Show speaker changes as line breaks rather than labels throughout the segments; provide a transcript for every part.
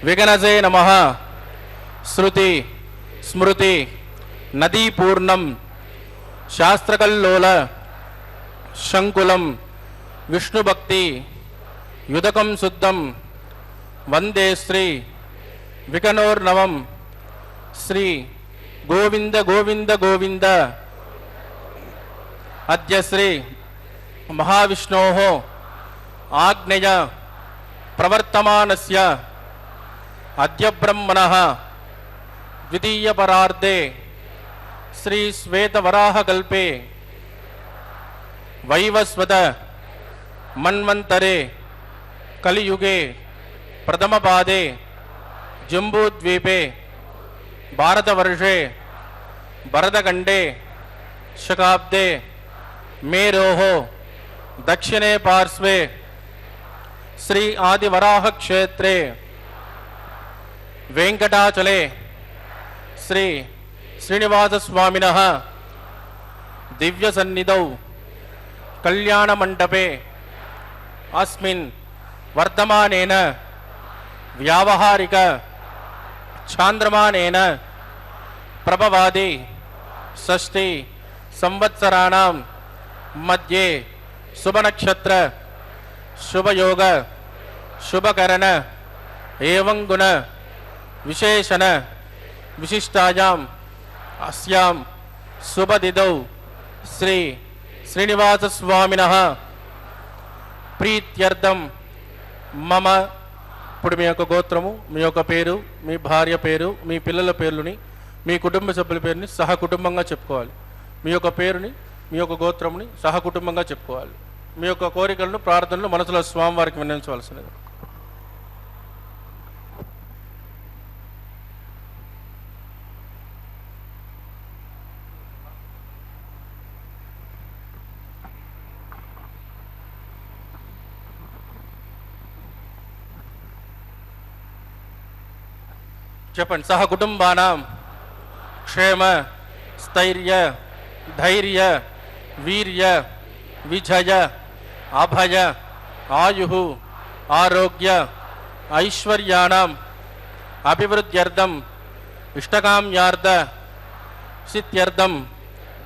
విగనజే నమః. శృతి స్మృతి నదీపూర్ణం శాస్త్రకల్లోల శంకులం విష్ణుభక్తి యుదకం శుద్ధం వందే శ్రీ వికనోర్నవం. శ్రీ గోవింద గోవింద గోవింద. అద్య శ్రీ మహావిష్ణోః ఆజ్ఞయ ప్రవర్తమానస్య అద్య బ్రహ్మణః ద్వితీయపరార్ధే శ్రీ శ్వేతవరాహకల్పే వైవస్వత మన్వంతరే కలియుగే ప్రథమపాదే జంబూద్వీపే భారతవర్షే భరతఖండే శకాబ్దే మేరోః దక్షిణే పార్శ్వే శ్రీ ఆదివరాహక్షేత్రే వెంకటాచలే శ్రీ శ్రీనివాసస్వామినః దివ్యసన్నిధౌ కళ్యాణమంటపే అస్మిన్ వర్ధమానేన వ్యావహారిక చాంద్రమానేన ప్రభవాది షష్ఠి సంవత్సరాణం మధ్యే శుభనక్షత్ర శుభయోగ శుభకరణ ఏవం గుణ విశేషణ విశిష్టాయాం అస్యాం శుభదిదౌ శ్రీ శ్రీనివాసస్వామినః ప్రీత్యర్థం మమ. ఇప్పుడు మీ యొక్క గోత్రము, మీ యొక్క పేరు, మీ భార్య పేరు, మీ పిల్లల పేర్లుని, మీ కుటుంబ సభ్యుల పేరుని సహకుటుంబంగా చెప్పుకోవాలి. మీ యొక్క పేరుని, మీ యొక్క గోత్రముని సహకుటుంబంగా చెప్పుకోవాలి. మీ యొక్క కోరికలను ప్రార్థనలు మనసులో స్వామివారికి విన్నవించవలసినది. చెప్పండి. సహ కుటుంబానాం క్షేమ స్థైర్య ధైర్య వీర్య విజయ అభయ ఆయు ఆరోగ్య ఐశ్వర్యాణం అభివృద్ధ్యర్థం ఇష్టకామ్యార్థ సిద్ధ్యర్థం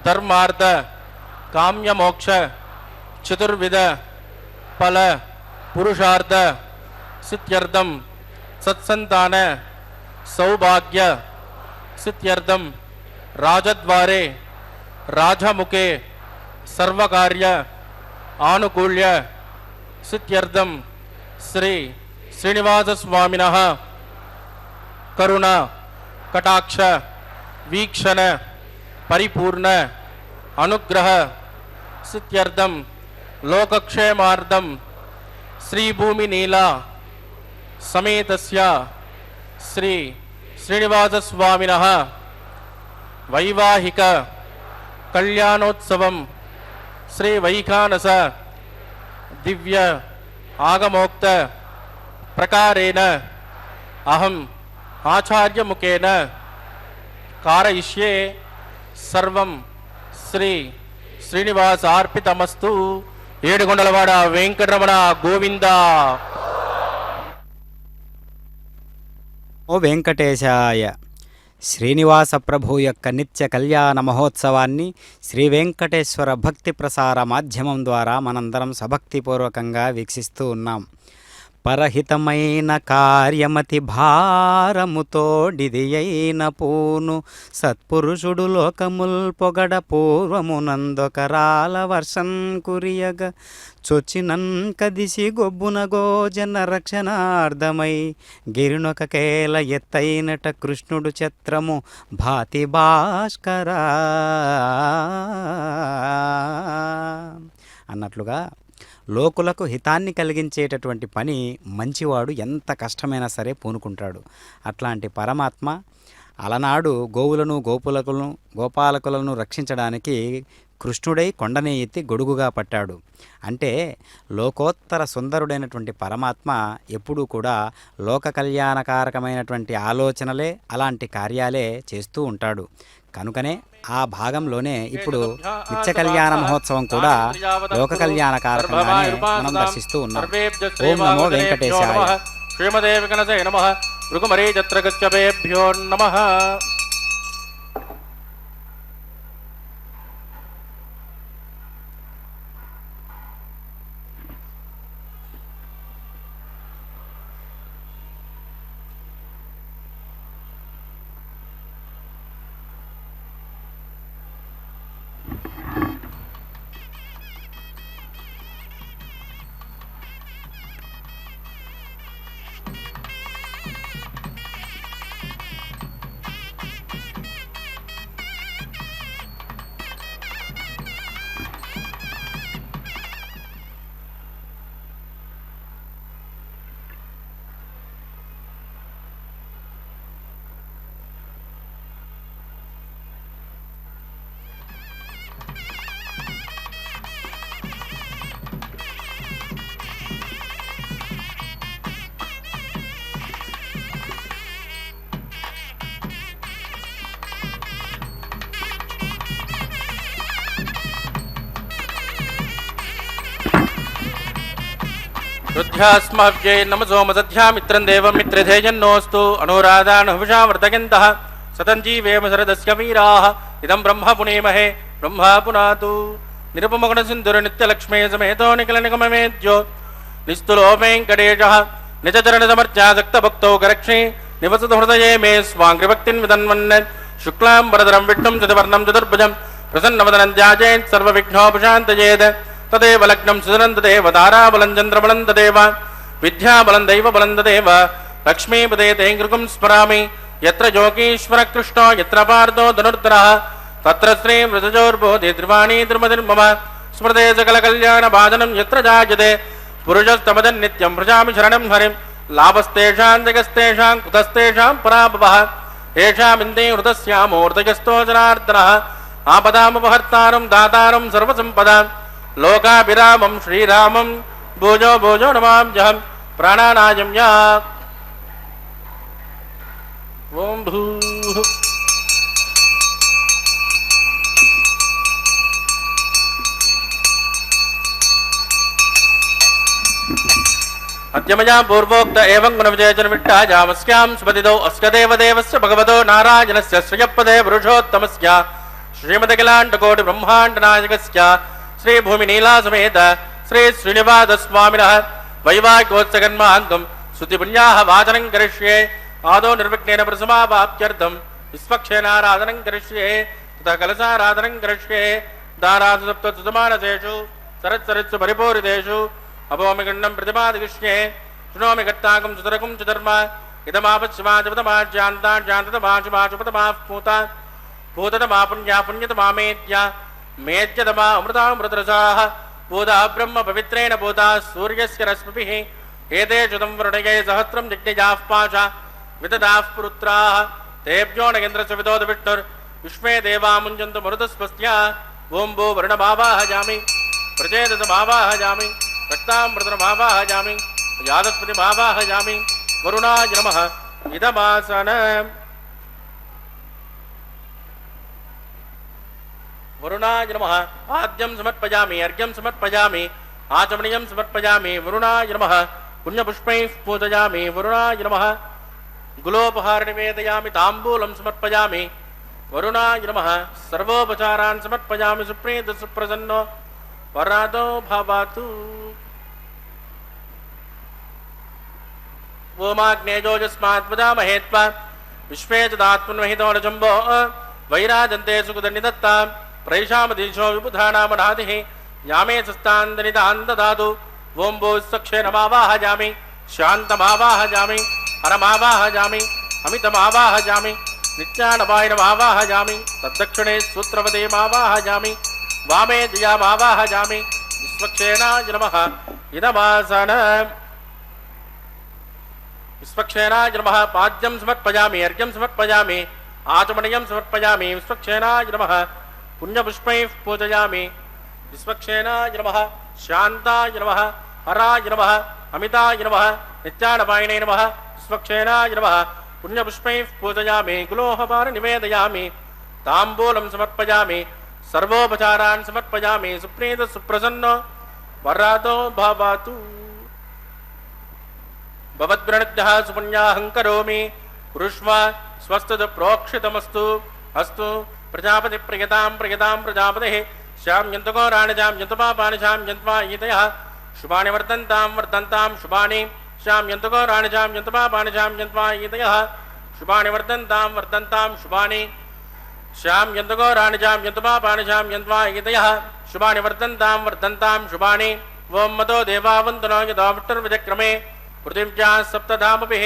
ధర్మార్థ కామ్యమోక్ష చతుర్విధ ఫల పురుషార్థ సిద్ధ్యర్థం సత్సంతాన సౌభాగ్య సిద్ధ్యర్థం రాజద్వారే రాజముఖే సర్వకార్య ఆనుకూల్య సిద్ధ్యర్థం శ్రీ శ్రీనివాసస్వామినః కరుణ కటాక్ష వీక్షణ పరిపూర్ణ అనుగ్రహ సిద్ధ్యర్థం లోకక్షేమార్థం శ్రీభూమి నీలా సమేతస్య శ్రీ శ్రీనివాసస్వామినః వైవాహిక కళ్యాణోత్సవం శ్రీ వైఖానస దివ్య ఆగమోక్త ప్రకారేణ అహం ఆచార్యముఖేన కారయిష్యే. సర్వం శ్రీ శ్రీనివాసార్పితమస్తు. ఏడుగొండలవాడ వెంకటరమణ గోవింద.
ఓ వెంకటేశాయ. శ్రీనివాస ప్రభు యొక్క నిత్య కళ్యాణ మహోత్సవాన్ని శ్రీ వెంకటేశ్వర భక్తి ప్రసార మాధ్యమం ద్వారా మనందరం సభక్తిపూర్వకంగా వీక్షిస్తూ ఉన్నాం. పరహితమైన కార్యమతి భారముతోడిది అయిన పూను సత్పురుషుడు లోకముల్ పొగడ పూర్వమునందొకరాల వర్షం కురియగ చొచ్చినన్ కదిసి గొబ్బున గోజన రక్షణార్థమై గిరినొక కేల ఎత్తైనట కృష్ణుడు చిత్రము భాతి భాస్కరా అన్నట్లుగా లోకులకు హితాన్ని కలిగించేటటువంటి పని మంచివాడు ఎంత కష్టమైనా సరే పూనుకుంటాడు. అట్లాంటి పరమాత్మ అలనాడు గోవులను గోపాలకులను రక్షించడానికి కృష్ణుడై కొండనే ఎత్తి గొడుగుగా పట్టాడు. అంటే లోకోత్తర సుందరుడైనటువంటి పరమాత్మ ఎప్పుడూ కూడా లోక కళ్యాణకారకమైనటువంటి ఆలోచనలే అలాంటి కార్యాలే చేస్తూ ఉంటాడు. కనుకనే ఆ భాగంలోనే ఇప్పుడు నిత్య కళ్యాణ మహోత్సవం కూడా లోక కళ్యాణకారకంగానే మనం దర్శిస్తూ ఉన్నాం. ఓం నమో వెంకటేశాయ.
శ్రీమదే వికనజయ నమః. భృగుమరీచత్ర కశ్యపేభ్యో నమః. రుద్ధ్యాస్మవ్యై నమ సోమసధ్యా మిత్రం దేవం మిత్రధేజన్నోస్తు అనురాధానుషా వర్ధయంతః సతం జీవేమ శరదస్య వీరాః ఇదం బ్రహ్మ పుణేమహే బ్రహ్మ పునాతు. నిరుపమగుణ సింధుర నిత్యలక్ష్మే సమేతో నిఖిల నిగమమేద్యో నిస్తులో వెంకటేశః నిజచరణ సమర్చాసక్త భక్తౌ గరక్షే నివసతు హృదయే మే స్వాంగ్రిభక్తిన్ విదన్వన్. శుక్లాం వరదరం విష్ణుం చతుర్వర్ణం చతుర్భుజం ప్రసన్నవదనం ధ్యాయేత్ సర్వవిఘ్నోపశాంతయేత్. తదేవ లగ్నం సుదనం తదేవ తారాబలం చంద్రబలం తదేవ విద్యాబలం దైవబలం తదేవ లక్ష్మీపదే తే కృకం స్మరామి. యత్ర యోగీశ్వర కృష్ణో యత్ర పార్థో ధనుర్ధరః తత్ర శ్రీ మృతజోర్బోధి త్రివాణీ త్రిమతిర్మమ. స్మృతే సకల కళ్యాణ భాజనం యత్ర జాయతే పురుషస్తమదన్ నిత్యం భృజామి శరణం హరిం. లాభస్తేషాం జగస్తేషాం కుతస్తేషాం పరాభవః ఏషామిందే హృతస్యామూర్తయస్తో జనార్దనః. ఆపదాముపహర్తారం దాతారం సర్వసంపదాం లోకాభిరామం శ్రీరామం భోజో భోజో నమామ్యహం ప్రాణానాయం యా. ఓం భూః అద్యమయా పూర్వోక్త ఏవం గుణవిజయచన విట్టాజామస్యాం స్మతిదో అస్య దేవదేవస్య భగవతో నారాయణస్య శ్రియపదే పురుషోత్తమస్య శ్రీమదఖిలాండకోటి బ్రహ్మాండ నాయకస్య శ్రీ భూమి నీలా సమేత శ్రీ శ్రీనివాస స్వామినః వైవాహికోత్సగన్మాంగం శుద్ధి పుణ్యాః వాచనం కరిష్యే. ఆదో నిర్విఘ్నేన ప్రసమావాప్త్యర్థం విశ్వక్షేనారాధనం కరిష్యే తథా కలశారాధనం కరిష్యే. దారాసు సప్తసుమానసేషు సరత్సరత్సు పరిపూరితేషు అభోమిగండం ప్రతిపాదిష్యే. శృణోమి గట్టాకం సుతరకం చతుర్మ ఇదమాపశ్చిమాజపతమాజ్యాంతాజ్యాంతమాశుమాశుపతమాః పూతా పూతతమా పుణ్యా పుణ్యతమామేత్య మేజ్యతమా అమృతామృతరసాః పూతా బ్రహ్మ పవిత్రేణ పూతా సూర్యస్య రశ్మిభిః. ఏతేషు తం వరుణయే సహస్రం యజ్ఞజాః పాశా విదదాః పురుత్రాః తేభ్యో నగేంద్రస్య విదోద విష్ణుర్ విశ్వే దేవా ముంజంతు మరుతస్వస్య. ఓం భూ వరుణమావాహయామి ప్రచేదసమావాహయామి రక్తామృతమావాహయామి యాదస్పతిమావాహయామి. వరుణాయ నమః. ఇదమాసనం వరుణాయ నమః. ఆద్యం సమర్పయామి అర్ఘ్యం సమర్పయామి ఆచమనీయం సమర్పయామి. వరుణాయ నమః. పుణ్యపుష్పైః పూజయామి. వరుణాయ నమః. గులోపహార నివేదయామి తాంబూలం సమర్పయామి. వరుణాయ నమః. సర్వోపచారాన్ సమర్పయామి. సుప్రీత సుప్రసన్నో వరాదో భవతు. ఓమాగ్నేజోజస్మాత్మజామహే త్వా విశ్వే చదాత్మన్మహితోరజంబో వైరాజంతే సుఖదన్నిదత్తాం ప్రైషామధీశో విబుధానామనాదిః యామే సస్తాందనిదాన్ దదాతు. ఓం భూ సక్షేనమావాహయామి శాంతమావాహయామి హరమావాహయామి అమితమావాహయామి నిత్యానపాయనమావాహయామి. తద్దక్షిణే సూత్రవదేమావాహయామి వామే దియామావాహయామి. విశ్వక్షేనాయ నమః. ఇదమాసనం విశ్వక్షేనాయ నమః. పాద్యం సమర్పయామి అర్ఘ్యం సమర్పయామి ఆచమనీయం సమర్పయామి. విశ్వక్షేనాయ నమః. పుణ్యపుష్పైః పూజయామి. విశ్వక్షేనాయ నమః. శాంతాయ నమః. హరాయ నమః. అమితాయ నమః. నిత్యానపాయనే నమః. విశ్వక్షేనాయ నమః. పుణ్యపుష్పైః పూజయామి. కులోహపార నివేదయామి తాంబూలం సమర్పయామి. సర్వోపచారాన్ సమర్పయామి. సుప్రీత సుప్రసన్నో వరాదో భవతు. भवद्वृणद्यः सुपुण्याहं करोमि कुरुष्व स्वस्तु प्रोक्षितमस्तु अस्तु प्रजापति प्रियतां प्रजापतिः श्याम यन्तको राणिजां यन्तपापानिशां यन्त्वा ईतयः शुभानि वर्धन्तां शुभानि श्याम यन्तको राणिजां यन्तपापानिशां यन्त्वा ईतयः शुभानि वर्धन्तां शुभानि श्याम यन्तको राणिजां यन्तपापानिशां यन्त्वा ईतयः शुभानि वर्धन्तां शुभानि ओं मतो देवावन्तनो यतो विष्णुर्विचक्रमे पृथिव्याः सप्तधामभिः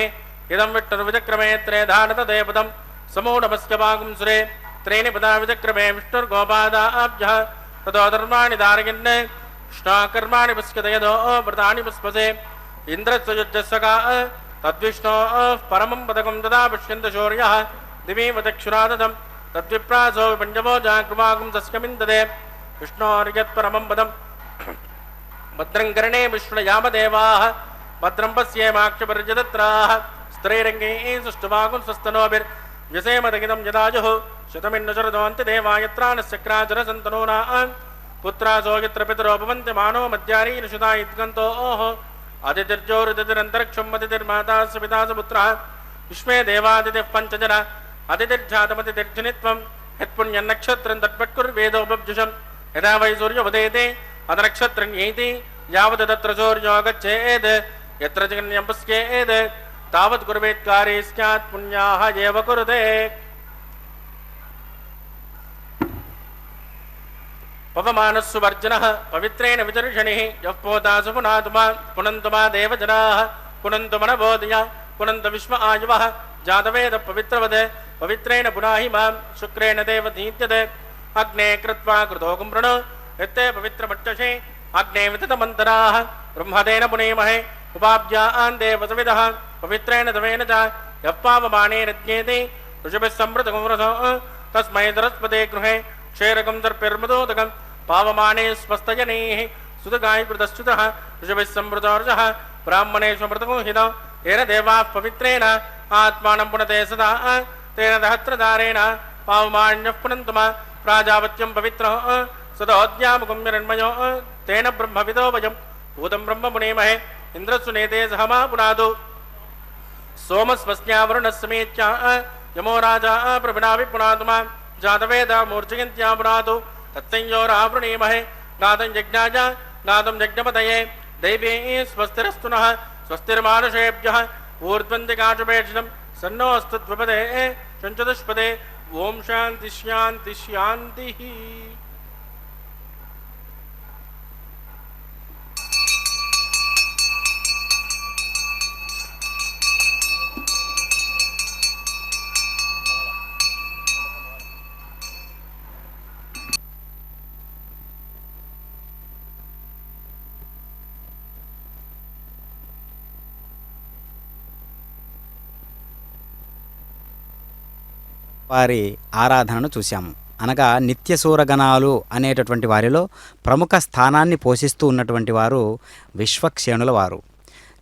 इदं विष्णुर्विचक्रमे त्रेधानतदेवतं समूढमस्य वागुंसुरे त्रीणि पदा विचक्रमे विष्णुर्गोपादाभ्यः ततो धर्माणि धारयन् कृष्णाकर्माणि पुष्यतयदो व्रतानि पुष्पसे इन्द्रस्य युज्यस्सका तद्विष्णोः परमं पदकं तदा पुष्यन्त शौर्यः दिवीव चक्षुरादतं तद्विप्रासो विपञ्चमो जाकृवागुं तस्कमिन्ददे विष्णोर्यत्परमं पदं भद्रं कर्णे विष्णुयामदेवाः भद्रं पश्येमाक्षपर्यदत्राः स्त्रैरङ्गैः सुष्ठुवागुं स्वस्तनोभिर्व्यसेमदगिदं यदाजुः शतमिन्नचरदोऽन्त्यदेवायत्राणश्चक्राचरसन्तनूना पुत्रासो यत्र पितरो भवन्ति मानो मध्यारीनुषुता इद्गन्तोः अतिथिर्जोरितिरन्तरिक्षं अतिथिर्मातास्य पिता स पुत्रः विश्वे देवादितिः पञ्चजन अतिथिर्जातमतिथिर्जनित्वं यत्पुण्यन्नक्षत्रं तत्पट्कुर्वेदोपब्जुषं यदा वै सूर्योदयते अतनक्षत्रं येति यावत् तत्र सूर्यो गच्छेत् यत्र जगन्यं पुष्येत् तावत् कुर्वेत्कारे स्यात् पुण्याः एव कुरुते पवमानस्सु वर्जनः पवित्रेण विचर्षणिः यः पोतासु पुनातुमा पुनन्तुमा देवजनाः पुनन्तु मनबोधया पुनन्तु विश्व आयुवः जातवेद पवित्रवत् पवित्रेण पुनाहि मां शुक्रेण देवतीत्यते अग्ने कृत्वा कृतोगुं वृण यत्ते पवित्रमक्षसे अग्ने विततमन्तराः ब्रह्मदेन पुनेमहे उपाभ्यान् देवसविदः पवित्रेण तवेन च यः पावमानेरज्ञेते ऋषभिः संवृतगुं रसो तस्मै सरस्वते गृहे क्षेरकं दर्पिर्मदोदकं पावमाने स्वस्तजनैः सुतगाय कृतश्च्युतः ऋषभिः संवृतोर्जः ब्राह्मणेष्वमृतगुं हितौ येन देवाः पवित्रेण आत्मानं पुनते सदा तेन दहत्रधारेण पावमान्यः पुनन्तुमा प्राजापत्यं पवित्रः सदोद्यामुखं निरण्मयो तेन ब्रह्मविदो वयं भूतं ब्रह्म पुनेमहे इन्द्रस्सुनेते सह मा पुनादो सोमस्वस्यावरुणस्समेत्या यमो राजा प्रभिनाभि पुनातुमा जातवेदा मूर्जयन्त्या पुनातु तत्संयोरावृणीमहे नादं यज्ञाय नादं यज्ञपतये दैवे स्वस्तिरस्तु नः स्वस्तिर्मानुषेभ्यः ऊर्ध्वन्दिकाशुपेक्षितं सन्नो अस्तु द्विपदे चञ्चतुष्पदे ओं शान्ति शान्ति शान्तिः
వారి ఆరాధనను చూశాము. అనగా నిత్యసూరగణాలు అనేటటువంటి వారిలో ప్రముఖ స్థానాన్ని పోషిస్తూ ఉన్నటువంటి వారు విశ్వక్సేనుల వారు.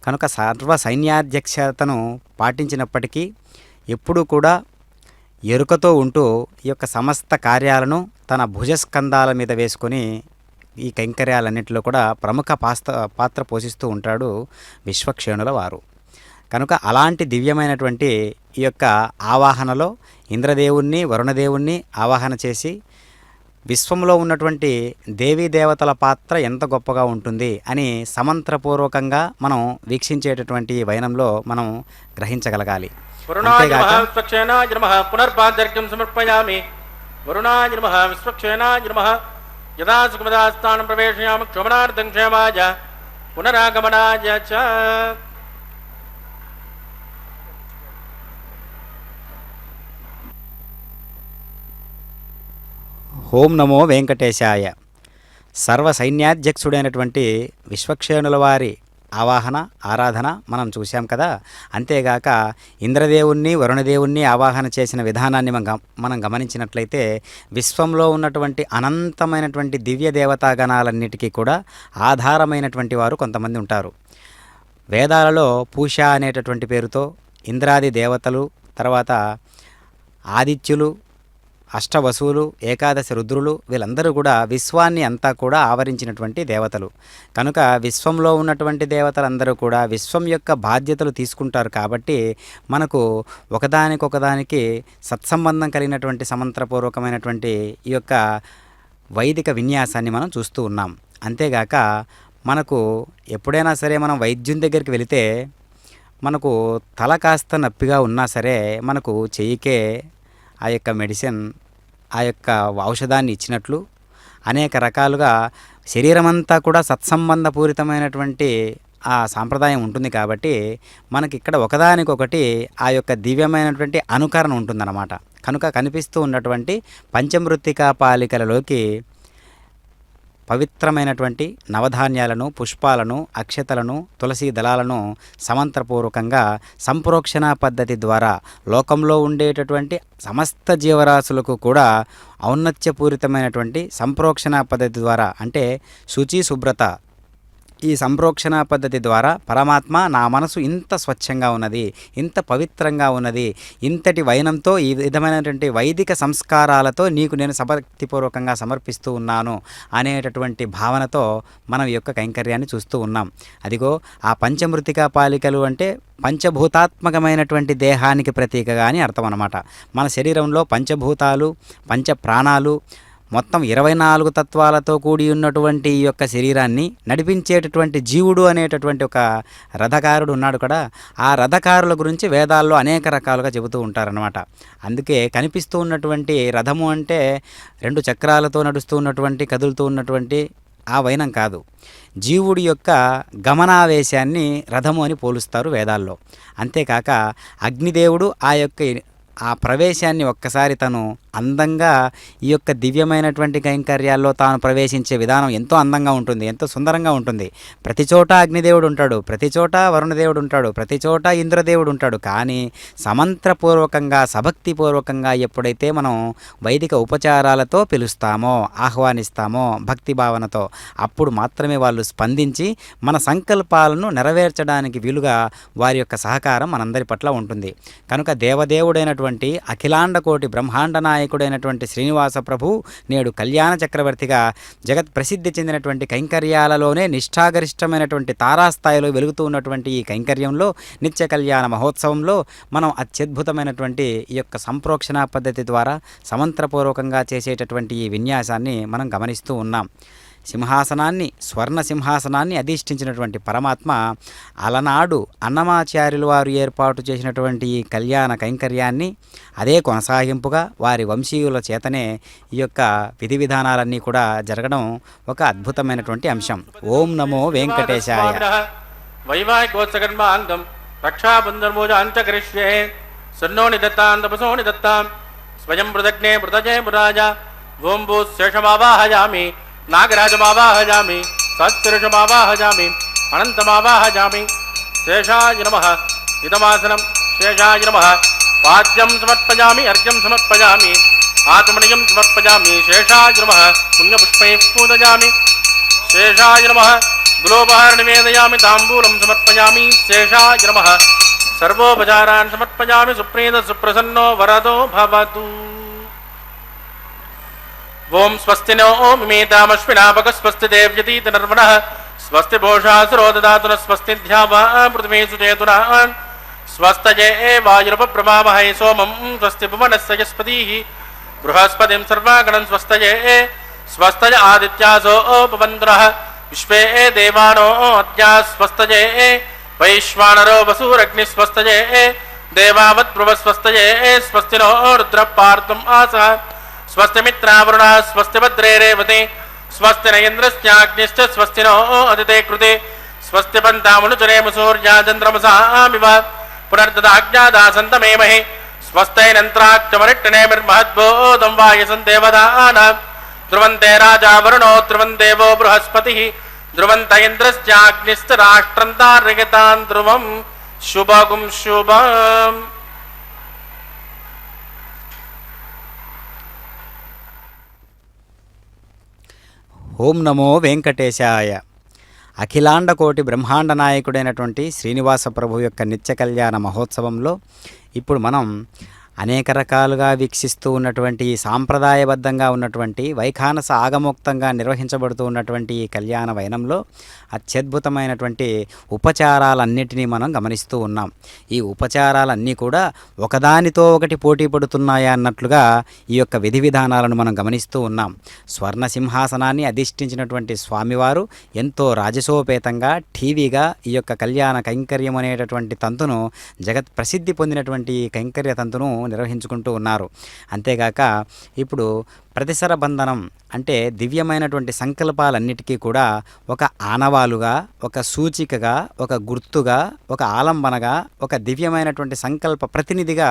కనుక సర్వ సైన్యాధ్యక్షతను పాటించినప్పటికీ ఎప్పుడూ కూడా ఎరుకతో ఉంటూ ఈ యొక్క సమస్త కార్యాలను తన భుజస్కంధాల మీద వేసుకొని ఈ కైంకర్యాలన్నింటిలో కూడా ప్రముఖ పాత్ర పోషిస్తూ ఉంటాడు విశ్వక్సేనుల వారు. కనుక అలాంటి దివ్యమైనటువంటి ఈ యొక్క ఆవాహనలో ఇంద్రదేవుణ్ణి వరుణదేవుణ్ణి ఆవాహన చేసి విశ్వంలో ఉన్నటువంటి దేవీ దేవతల పాత్ర ఎంత గొప్పగా ఉంటుంది అని సమంత్రపూర్వకంగా మనం వీక్షించేటటువంటి వైనంలో మనం గ్రహించగలగాలి.
పునర్పాద్యం సమర్పయామి. వరుణాయ నమః విశ్వక్షేనాయ నమః. యదా సుఖమదాస్థానం ప్రవేశయామి క్షమనార్థం క్షేమాయ పునరాగమనాయ చ.
ఓం నమో వెంకటేశాయ. సర్వ సైన్యాధ్యక్షుడైనటువంటి విశ్వక్షేణుల వారి ఆవాహన ఆరాధన మనం చూశాం కదా. అంతేగాక ఇంద్రదేవుణ్ణి వరుణదేవుణ్ణి ఆవాహన చేసిన విధానాన్ని మనం గమనించినట్లయితే విశ్వంలో ఉన్నటువంటి అనంతమైనటువంటి దివ్య దేవతాగణాలన్నిటికీ కూడా ఆధారమైనటువంటి వారు కొంతమంది ఉంటారు. వేదాలలో పూష అనేటటువంటి పేరుతో ఇంద్రాది దేవతలు, తర్వాత ఆదిత్యులు, అష్టవసువులు, ఏకాదశి రుద్రులు వీళ్ళందరూ కూడా విశ్వాన్ని అంతా కూడా ఆవరించినటువంటి దేవతలు. కనుక విశ్వంలో ఉన్నటువంటి దేవతలందరూ కూడా విశ్వం యొక్క బాధ్యతలు తీసుకుంటారు. కాబట్టి మనకు ఒకదానికొకదానికి సత్సంబంధం కలిగినటువంటి సమంత్రపూర్వకమైనటువంటి ఈ యొక్క వైదిక విన్యాసాన్ని మనం చూస్తూ ఉన్నాం. అంతేగాక మనకు ఎప్పుడైనా సరే మనం వైద్యుని దగ్గరికి వెళితే మనకు తల కాస్త నొప్పిగా ఉన్నా సరే మనకు చెయ్యికే ఆ యొక్క మెడిసిన్, ఆ యొక్క ఔషధాన్ని ఇచ్చినట్లు అనేక రకాలుగా శరీరమంతా కూడా సత్సంబంధపూరితమైనటువంటి ఆ సాంప్రదాయం ఉంటుంది. కాబట్టి మనకి ఇక్కడ ఒకదానికొకటి ఆ యొక్క దివ్యమైనటువంటి అనుకరణ ఉంటుందన్నమాట. కనుక కనిపిస్తూ ఉన్నటువంటి పంచమృత్తికా పాలికలలోకి పవిత్రమైనటువంటి నవధాన్యాలను, పుష్పాలను, అక్షతలను, తులసీ దళాలను సమంత్రపూర్వకంగా సంప్రోక్షణ పద్ధతి ద్వారా లోకంలో ఉండేటటువంటి సమస్త జీవరాశులకు కూడా ఔన్నత్యపూరితమైనటువంటి సంప్రోక్షణ పద్ధతి ద్వారా, అంటే శుచి శుభ్రత, ఈ సంప్రోక్షణ పద్ధతి ద్వారా పరమాత్మ నా మనసు ఇంత స్వచ్ఛంగా ఉన్నది, ఇంత పవిత్రంగా ఉన్నది, ఇంతటి వైనంతో ఈ విధమైనటువంటి వైదిక సంస్కారాలతో నీకు నేను భక్తిపూర్వకంగా సమర్పిస్తూ ఉన్నాను అనేటటువంటి భావనతో మనం ఈ యొక్క కైంకర్యాన్ని చూస్తూ ఉన్నాం. అదిగో ఆ పంచమృతికా పాలికలు అంటే పంచభూతాత్మకమైనటువంటి దేహానికి ప్రతీకగా అని అర్థం అన్నమాట. మన శరీరంలో పంచభూతాలు, పంచ ప్రాణాలు, మొత్తం 24 తత్వాలతో కూడి ఉన్నటువంటి ఈ యొక్క శరీరాన్ని నడిపించేటటువంటి జీవుడు అనేటటువంటి ఒక రథకారుడు ఉన్నాడు కదా. ఆ రథకారుల గురించి వేదాల్లో అనేక రకాలుగా చెబుతూ ఉంటారనమాట. అందుకే కనిపిస్తూ ఉన్నటువంటి రథము అంటే 2 చక్రాలతో నడుస్తూ ఉన్నటువంటి, కదులుతూ ఉన్నటువంటి ఆ వైనం కాదు. జీవుడి యొక్క గమనావేశాన్ని రథము అని పోలుస్తారు వేదాల్లో. అంతేకాక అగ్నిదేవుడు ఆ ప్రవేశాన్ని ఒక్కసారి తను అందంగా ఈ యొక్క దివ్యమైనటువంటి కైంకర్యాల్లో తాను ప్రవేశించే విధానం ఎంతో అందంగా ఉంటుంది, ఎంతో సుందరంగా ఉంటుంది. ప్రతి చోట అగ్నిదేవుడు ఉంటాడు, ప్రతి చోట వరుణదేవుడు ఉంటాడు, ప్రతి చోట ఇంద్రదేవుడు ఉంటాడు. కానీ సమంత్రపూర్వకంగా, సభక్తిపూర్వకంగా ఎప్పుడైతే మనం వైదిక ఉపచారాలతో పిలుస్తామో, ఆహ్వానిస్తామో భక్తి భావనతో, అప్పుడు మాత్రమే వాళ్ళు స్పందించి మన సంకల్పాలను నెరవేర్చడానికి వీలుగా వారి యొక్క సహకారం మనందరి పట్ల ఉంటుంది. కనుక దేవదేవుడైనటువంటి అఖిలాండ కోటి బ్రహ్మాండ నాయకుడైనటువంటి శ్రీనివాస ప్రభు నేడు కళ్యాణ చక్రవర్తిగా జగత్ ప్రసిద్ధి చెందినటువంటి కైంకర్యాలలోనే నిష్ఠాగరిష్టమైనటువంటి తారాస్థాయిలో వెలుగుతూ ఉన్నటువంటి ఈ కైంకర్యంలో, నిత్య కళ్యాణ మహోత్సవంలో మనం అత్యద్భుతమైనటువంటి ఈ యొక్క సంప్రోక్షణ పద్ధతి ద్వారా సమంత్రపూర్వకంగా చేసేటటువంటి ఈ విన్యాసాన్ని మనం గమనిస్తూ ఉన్నాం. సింహాసనాన్ని, స్వర్ణ సింహాసనాన్ని అధిష్ఠించినటువంటి పరమాత్మ అలనాడు అన్నమాచార్యులు వారు ఏర్పాటు చేసినటువంటి ఈ కళ్యాణ కైంకర్యాన్ని అదే కొనసాగింపుగా వారి వంశీయుల చేతనే ఈ యొక్క విధి విధానాలన్నీ కూడా జరగడం ఒక అద్భుతమైనటువంటి అంశం. ఓం నమో వెంకటేశాయ.
వైవాహికోత్సకర్మాంగం రక్షాబంధర్మోజాంచకరిష్యే సన్నో నిదత్తాం తపసో నిదత్తాం స్వయం మృదగ్నే మృతజే మృరాజ ఓం భూశేషమావాహయామి నాగరాజమావాహయామి సత్పురుషమావాహయామి అనంతమావాహయామి. శేషాయ నమః. ఇదమాసనం శేషాయ నమః. పాద్యం సమర్పయామి, అర్ఘ్యం సమర్పయామి, ఆత్మనియం సమర్పయామి. శేషాయ నమః. పుణ్యపుష్పైః పూజయామి. శేషాయ నమః. గులోపహార నివేదయామి, తాంబూలం సమర్పయామి. శేషాయ నమః. సర్వోపచారాన్ సమర్పయామి. సుప్రీత సుప్రసన్నో వరదో భవతు. ఓం స్వస్తి నో మిమేతామశ్వినాపక స్వస్తి దేవ్యతీత నర్మణః స్వస్తి భోషాసురో దదాతు న స్వస్తి ధ్యావా పృథివీ సుచేతునా స్వస్తయే వాయురపప్రమామహై సోమం స్వస్తి భువనస్య యస్పతిః బృహస్పతిం సర్వాగణం స్వస్తయే స్వస్తయ ఆదిత్యాసో పవంతునః విశ్వే దేవానో అద్యా స్వస్తయే వైశ్వానరో వసూరగ్ని స్వస్తయే దేవావత్ బృహస్వస్తయే స్వస్తి నో రుద్ర పార్థం ఆసః స్వస్తి మిత్రావరుణ స్వస్తి భద్రే రేవతి స్వస్తి నయేంద్రస్యాగ్నిశ్చ స్వస్తి నో అదితే కృతే స్వస్తి పంతామనుచరేమ సూర్యాచంద్రమసామివ పునర్దదాజ్ఞాదాసంతమేమహి స్వస్తైనంత్రాక్షమరిట్టనేమిర్మహద్భూతం వాయసం దేవదానాం ధ్రువంతే రాజా వరుణో ధ్రువం దేవో బృహస్పతిః ధ్రువంత ఇంద్రస్యాగ్నిశ్చ రాష్ట్రం తార్యగతాన్ ధ్రువం శుభగుం శుభం.
ఓం నమో వెంకటేశాయ. అఖిలాండ కోటి బ్రహ్మాండ నాయకుడైనటువంటి శ్రీనివాస ప్రభు యొక్క నిత్య కళ్యాణ మహోత్సవంలో ఇప్పుడు మనం అనేక రకాలుగా వీక్షిస్తూ ఉన్నటువంటి ఈ సాంప్రదాయబద్ధంగా ఉన్నటువంటి వైఖానస ఆగమోక్తంగా నిర్వహించబడుతూ ఉన్నటువంటి ఈ కళ్యాణ వైనంలో అత్యద్భుతమైనటువంటి ఉపచారాలన్నిటినీ మనం గమనిస్తూ ఉన్నాం. ఈ ఉపచారాలన్నీ కూడా ఒకదానితో ఒకటి పోటీ పడుతున్నాయా అన్నట్లుగా ఈ యొక్క విధి విధానాలను మనం గమనిస్తూ ఉన్నాం. స్వర్ణ సింహాసనాన్ని అధిష్ఠించినటువంటి స్వామివారు ఎంతో రాజసోపేతంగా టీవీగా ఈ యొక్క కళ్యాణ కైంకర్యం అనేటటువంటి తంతును జగత్ ప్రసిద్ధి పొందినటువంటి ఈ కైంకర్య తంతును నిర్వహించుకుంటూ ఉన్నారు. అంతేగాక ఇప్పుడు ప్రతిసర బంధనం అంటే దివ్యమైనటువంటి సంకల్పాలన్నిటికీ కూడా ఒక ఆనవాలుగా, ఒక సూచికగా, ఒక గుర్తుగా, ఒక ఆలంబనగా, ఒక దివ్యమైనటువంటి సంకల్ప ప్రతినిధిగా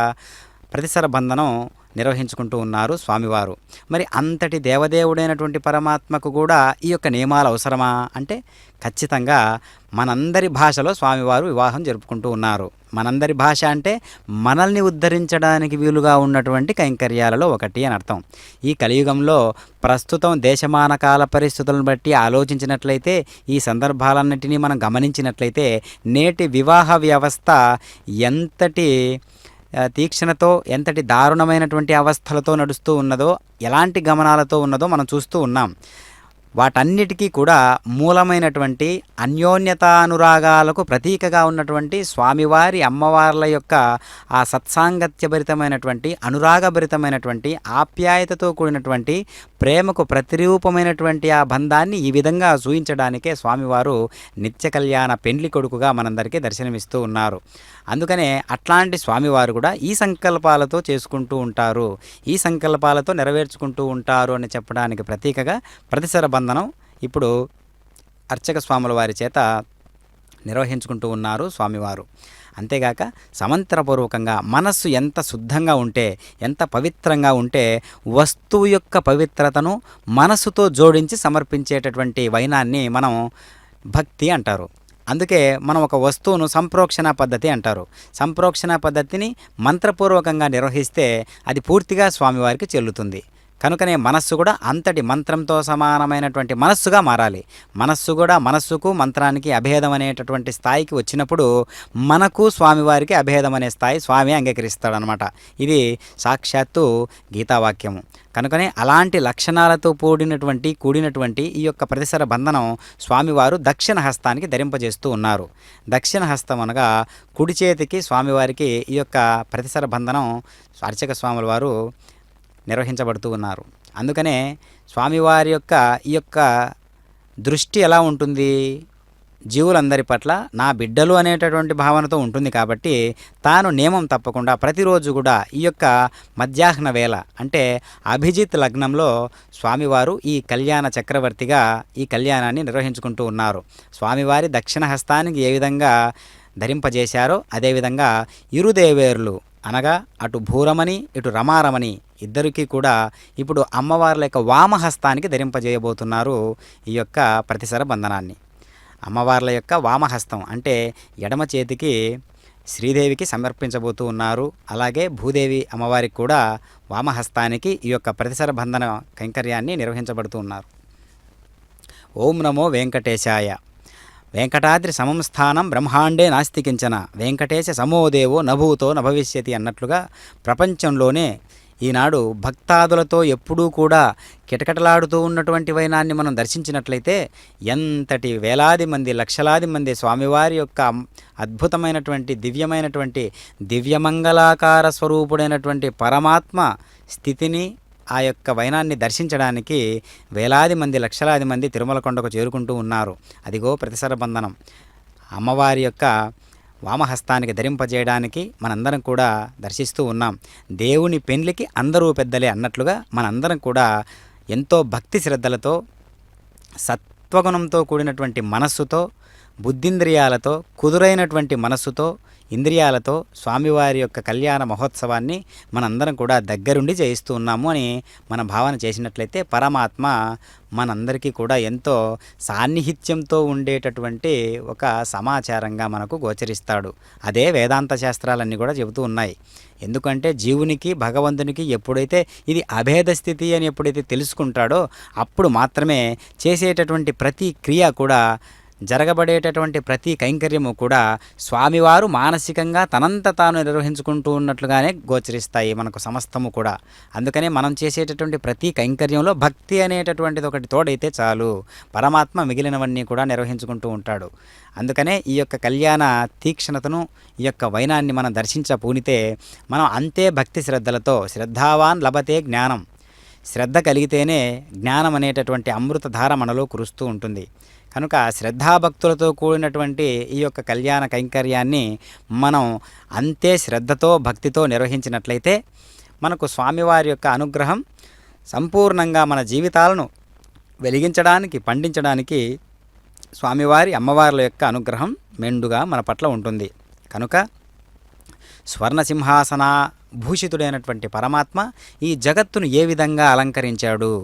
ప్రతిసర బంధనం నిర్వహించుకుంటూ ఉన్నారు స్వామివారు. మరి అంతటి దేవదేవుడైనటువంటి పరమాత్మకు కూడా ఈ యొక్క నియమాలు అవసరమా అంటే ఖచ్చితంగా మనందరి భాషలో స్వామివారు వివాహం జరుపుకుంటూ ఉన్నారు. మనందరి భాష అంటే మనల్ని ఉద్ధరించడానికి వీలుగా ఉన్నటువంటి కైంకర్యాలలో ఒకటి అని అర్థం. ఈ కలియుగంలో ప్రస్తుతం దేశమాన కాల పరిస్థితులను బట్టి ఆలోచించినట్లయితే, ఈ సందర్భాలన్నింటినీ మనం గమనించినట్లయితే నేటి వివాహ వ్యవస్థ ఎంతటి తీక్షణతో, ఎంతటి దారుణమైనటువంటి అవస్థలతో నడుస్తూ ఉన్నదో, ఎలాంటి గమనాలతో ఉన్నదో మనం చూస్తూ ఉన్నాం. వాటన్నిటికీ కూడా మూలమైనటువంటి అన్యోన్యతానురాగాలకు ప్రతీకగా ఉన్నటువంటి స్వామివారి అమ్మవార్ల యొక్క ఆ సత్సాంగత్యభరితమైనటువంటి, అనురాగభరితమైనటువంటి, ఆప్యాయతతో కూడినటువంటి, ప్రేమకు ప్రతిరూపమైనటువంటి ఆ బంధాన్ని ఈ విధంగా చూయించడానికే స్వామివారు నిత్య కళ్యాణ పెండ్లి కొడుకుగా మనందరికీ దర్శనమిస్తూ ఉన్నారు. అందుకనే అట్లాంటి స్వామివారు కూడా ఈ సంకల్పాలతో చేసుకుంటూ ఉంటారు, ఈ సంకల్పాలతో నెరవేర్చుకుంటూ ఉంటారు అని చెప్పడానికి ప్రతీకగా ప్రతిసర బంధనం ఇప్పుడు అర్చక స్వాముల వారి చేత నిర్వహించుకుంటూ ఉన్నారు స్వామివారు. అంతేగాక సమంత్రపూర్వకంగా మనస్సు ఎంత శుద్ధంగా ఉంటే, ఎంత పవిత్రంగా ఉంటే వస్తువు యొక్క పవిత్రతను మనస్సుతో జోడించి సమర్పించేటటువంటి వైనాన్ని మనం భక్తి అంటారు. అందుకే మనం ఒక వస్తువును సంప్రోక్షణ పద్ధతి అంటారు. సంప్రోక్షణ పద్ధతిని మంత్రపూర్వకంగా నిర్వహిస్తే అది పూర్తిగా స్వామివారికి చెల్లుతుంది. కనుకనే మనస్సు కూడా అంతటి మంత్రంతో సమానమైనటువంటి మనస్సుగా మారాలి. మనస్సు కూడా మనస్సుకు మంత్రానికి అభేదం అనేటటువంటి స్థాయికి వచ్చినప్పుడు మనకు స్వామివారికి అభేదం అనే స్థాయి స్వామి అంగీకరిస్తాడనమాట. ఇది సాక్షాత్తు గీతావాక్యము. కనుకనే అలాంటి లక్షణాలతో కూడినటువంటి ఈ యొక్క ప్రతిసర బంధనం స్వామివారు దక్షిణ హస్తానికి ధరింపజేస్తూ ఉన్నారు. దక్షిణ హస్తం అనగా కుడి చేతికి స్వామివారికి ఈ యొక్క ప్రతిసర బంధనం అర్చక స్వాముల వారు నిర్వహించబడుతూ ఉన్నారు. అందుకనే స్వామివారి యొక్క ఈ యొక్క దృష్టి ఎలా ఉంటుంది, జీవులందరి పట్ల నా బిడ్డలు అనేటటువంటి భావనతో ఉంటుంది. కాబట్టి తాను నియమం తప్పకుండా ప్రతిరోజు కూడా ఈ యొక్క మధ్యాహ్న వేళ అంటే అభిజిత్ లగ్నంలో స్వామివారు ఈ కళ్యాణ చక్రవర్తిగా ఈ కళ్యాణాన్ని నిర్వహించుకుంటూ ఉన్నారు. స్వామివారి దక్షిణ హస్తానికి ఏ విధంగా ధరింపజేశారో అదేవిధంగా ఇరుదేవేరులు అనగా అటు భూరమని ఇటు రమారమని ఇద్దరికీ కూడా ఇప్పుడు అమ్మవార్ల యొక్క వామహస్తానికి ధరింపజేయబోతున్నారు ఈ యొక్క ప్రతిసర బంధనాన్ని. అమ్మవార్ల యొక్క వామహస్తం అంటే ఎడమ చేతికి శ్రీదేవికి సమర్పించబోతూ ఉన్నారు. అలాగే భూదేవి అమ్మవారికి కూడా వామహస్తానికి ఈ యొక్క ప్రతిసర బంధన కైంకర్యాన్ని నిర్వహించబడుతూ ఉన్నారు. ఓం నమో వెంకటేశాయ. వెంకటాద్రి సమం స్థానం బ్రహ్మాండే నాస్తి కించన, వెంకటేశ సమోదేవో నభూతో నభవిష్యతి అన్నట్లుగా ప్రపంచంలోనే ఈనాడు భక్తాదులతో ఎప్పుడూ కూడా కిటకిటలాడుతూ ఉన్నటువంటి వైనాన్ని మనం దర్శించినట్లయితే ఎంతటి వేలాది మంది, లక్షలాది మంది స్వామివారి యొక్క అద్భుతమైనటువంటి దివ్యమైనటువంటి దివ్యమంగళాకార స్వరూపుడైనటువంటి పరమాత్మ స్థితిని, ఆ యొక్క వైనాన్ని దర్శించడానికి వేలాది మంది, లక్షలాది మంది తిరుమల కొండకు చేరుకుంటూ ఉన్నారు. అదిగో ప్రతిసర బంధనం అమ్మవారి యొక్క వామహస్తానికి ధరింపజేయడానికి మనందరం కూడా దర్శిస్తూ ఉన్నాం. దేవుని పెండ్లికి అందరూ పెద్దలే అన్నట్లుగా మనందరం కూడా ఎంతో భక్తి శ్రద్ధలతో, సత్వగుణంతో కూడినటువంటి మనస్సుతో, బుద్ధింద్రియాలతో, కుదురైనటువంటి మనస్సుతో, ఇంద్రియాలతో స్వామివారి యొక్క కళ్యాణ మహోత్సవాన్ని మనందరం కూడా దగ్గరుండి చేయిస్తూ ఉన్నాము అని మన భావన చేసినట్లయితే పరమాత్మ మనందరికీ కూడా ఎంతో సాన్నిహిత్యంతో ఉండేటటువంటి ఒక సమాచారంగా మనకు గోచరిస్తాడు. అదే వేదాంత శాస్త్రాలన్నీ కూడా చెబుతూ ఉన్నాయి. ఎందుకంటే జీవునికి భగవంతునికి ఎప్పుడైతే ఇది అభేద స్థితి అని ఎప్పుడైతే తెలుసుకుంటాడో అప్పుడు మాత్రమే చేసేటటువంటి ప్రతి క్రియ కూడా జరగబడేటటువంటి ప్రతి కైంకర్యము కూడా స్వామివారు మానసికంగా తనంత తాను నిర్వహించుకుంటూ ఉన్నట్లుగానే గోచరిస్తాయి మనకు సమస్తము కూడా. అందుకనే మనం చేసేటటువంటి ప్రతి కైంకర్యంలో భక్తి అనేటటువంటిది ఒకటి తోడైతే చాలు, పరమాత్మ మిగిలినవన్నీ కూడా నిర్వహించుకుంటూ ఉంటాడు. అందుకనే ఈ యొక్క కళ్యాణ తీక్షణతను, ఈ యొక్క వైనాన్ని మనం దర్శించపూనితే మనం అంతే భక్తి శ్రద్ధలతో, శ్రద్ధావాన్ లభతే జ్ఞానం, శ్రద్ధ కలిగితేనే జ్ఞానం అనేటటువంటి అమృతధార మనలో కురుస్తూ ఉంటుంది. కనుక శ్రద్ధాభక్తులతో కూడినటువంటి ఈ యొక్క కళ్యాణ కైంకర్యాన్ని మనం అంతే శ్రద్ధతో భక్తితో నిర్వహించినట్లయితే మనకు స్వామివారి యొక్క అనుగ్రహం సంపూర్ణంగా మన జీవితాలను వెలిగించడానికి, పండించడానికి స్వామివారి అమ్మవార్ల యొక్క అనుగ్రహం మెండుగా మన పట్ల ఉంటుంది. కనుక స్వర్ణసింహాసన భూషితుడైనటువంటి పరమాత్మ ఈ జగత్తును ఏ విధంగా అలంకరించాడు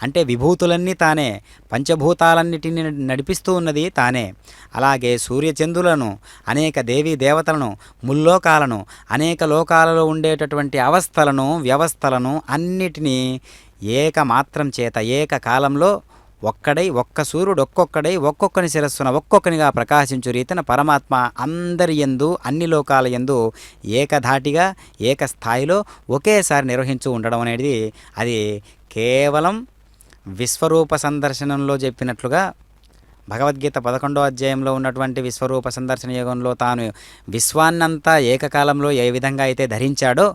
అంటే విభూతులన్నీ తానే, పంచభూతాలన్నిటిని నడిపిస్తూ ఉన్నది తానే. అలాగే సూర్యచంద్రులను, అనేక దేవీ దేవతలను, ముల్లోకాలను, అనేక లోకాలలో ఉండేటటువంటి అవస్థలను, వ్యవస్థలను అన్నిటినీ ఏకమాత్రం చేత ఏకకాలంలో ఒక్కడై, ఒక్క సూర్యుడు ఒక్కొక్కడై ఒక్కొక్కని శిరస్సున ఒక్కొక్కనిగా ప్రకాశించు రీతిన పరమాత్మ అందరి యందు, అన్ని లోకాల యందు ఏకధాటిగా ఏకస్థాయిలో ఒకేసారి నిర్వహించు ఉండడం అనేది అది కేవలం విశ్వరూప సందర్శనంలో చెప్పినట్లుగా భగవద్గీత 11వ అధ్యాయంలో ఉన్నటువంటి విశ్వరూప సందర్శన యోగంలో తాను విశ్వాన్నంతా ఏకకాలంలో ఏ విధంగా అయితే ధరించాడో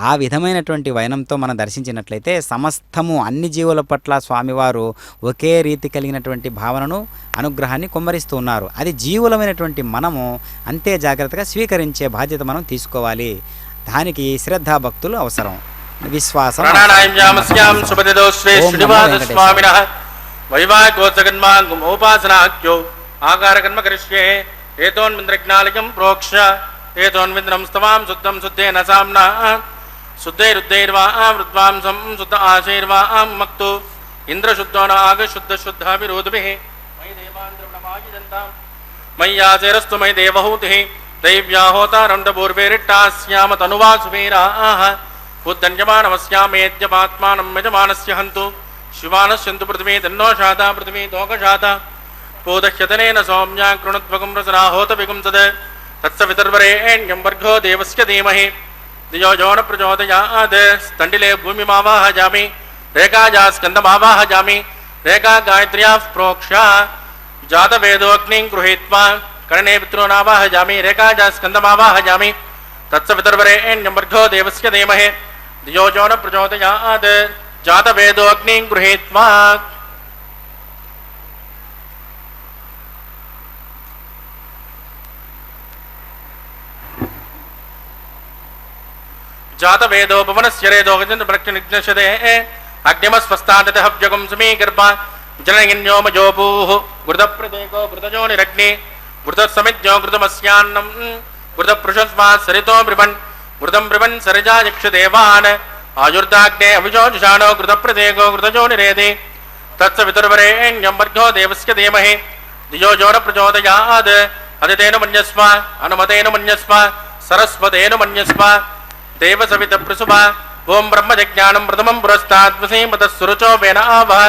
ఆ విధమైనటువంటి వైనంతో మనం దర్శించినట్లయితే సమస్తము అన్ని జీవుల పట్ల స్వామివారు ఒకే రీతి కలిగినటువంటి భావనను, అనుగ్రహాన్ని కుమ్మరిస్తూ ఉన్నారు. అది జీవులమైనటువంటి మనము అంతే జాగ్రత్తగా స్వీకరించే బాధ్యత మనం తీసుకోవాలి. దానికి శ్రద్ధాభక్తులు అవసరం, విశ్వాసం.
వైవాగోచగన్మాంగోపాసనాఖ్యో ఆకారకర్మ కరిష్యే ఏతోన్మింద్రజ్ఞాలయం ప్రోక్ష ఏతోన్మింద్రం స్తవాం శుద్ధం శుద్ధేన సామ్నా శుద్ధైరుద్ధైర్వా వృద్వాంసం శుద్ధ ఆశైర్వా మక్తు ఇంద్రశుద్ధో నాగ శుద్ధ శుద్ధాభిరోధభిః మయి దేవాంద్రమణమాయుజంతాం మయ్యాసేరస్తు మయి దేవహూతిః దైవ్యాహోతారండపూర్వేరిట్టాస్యామ తనువాసువీరాః ఉద్దంజమానమస్యామేద్యమాత్మానం యజమానస్య హంతు శివానశ్యంతు పృథివీ తన్నో శాతా పృథివీ తోకశాత పోదహ్యతనేన సౌమ్యా కృణుద్వగం రసనాహోత విగుంసద తత్సవితర్వరేణ్యం వర్గో దేవస్య ధీమహి ధియో యో న ప్రచోదయాత్ స్థండిలే భూమిమావాహజామి రేఖాజా స్కందమావాహజామి రేఖా గాయత్ర్యాః ప్రోక్ష జాతవేదోగ్నిం గృహీత్వా కర్ణే పితॄనావాహజామి రేఖాజా స్కందమావాహజామి తత్సవితర్వరేణ్యం వర్గో దేవస్య ధీమహి ధియో యో న ప్రచోదయాత్ జాతవేదోగ్నిం గృహీత్వా జాతవేదోపవనస్య రేదో గజంద్రప్రక్షనిజ్ఞశదే అగ్నిమస్వస్తాదత హవ్యగం సమీగర్భ జనగిన్యోమజోపూః గృతప్రదేకో గృతజోనిరగ్ని గృతసమిజ్ఞో గృతమస్యాన్నం గృతపృషస్వా సరితో బ్రివన్ గృతం బ్రివన్ సరిజాయక్షదేవాన్ ఆయుర్దాగ్నే అవిజోజుషాణో గృతప్రదేకో గృతజోనిరేది తత్సవితుర్వరేణ్యం వర్గో దేవస్య ధీమహి ధియో యో న ప్రచోదయాత్ అదితేన మన్యస్వ అనుమతేన మన్యస్వ సరస్వతేన మన్యస్వ దేవసవిత ప్రసుభ ఓం బ్రహ్మజజ్ఞానం ప్రథమం పురస్తాద్వసీమతస్సురుచో వేన ఆవహ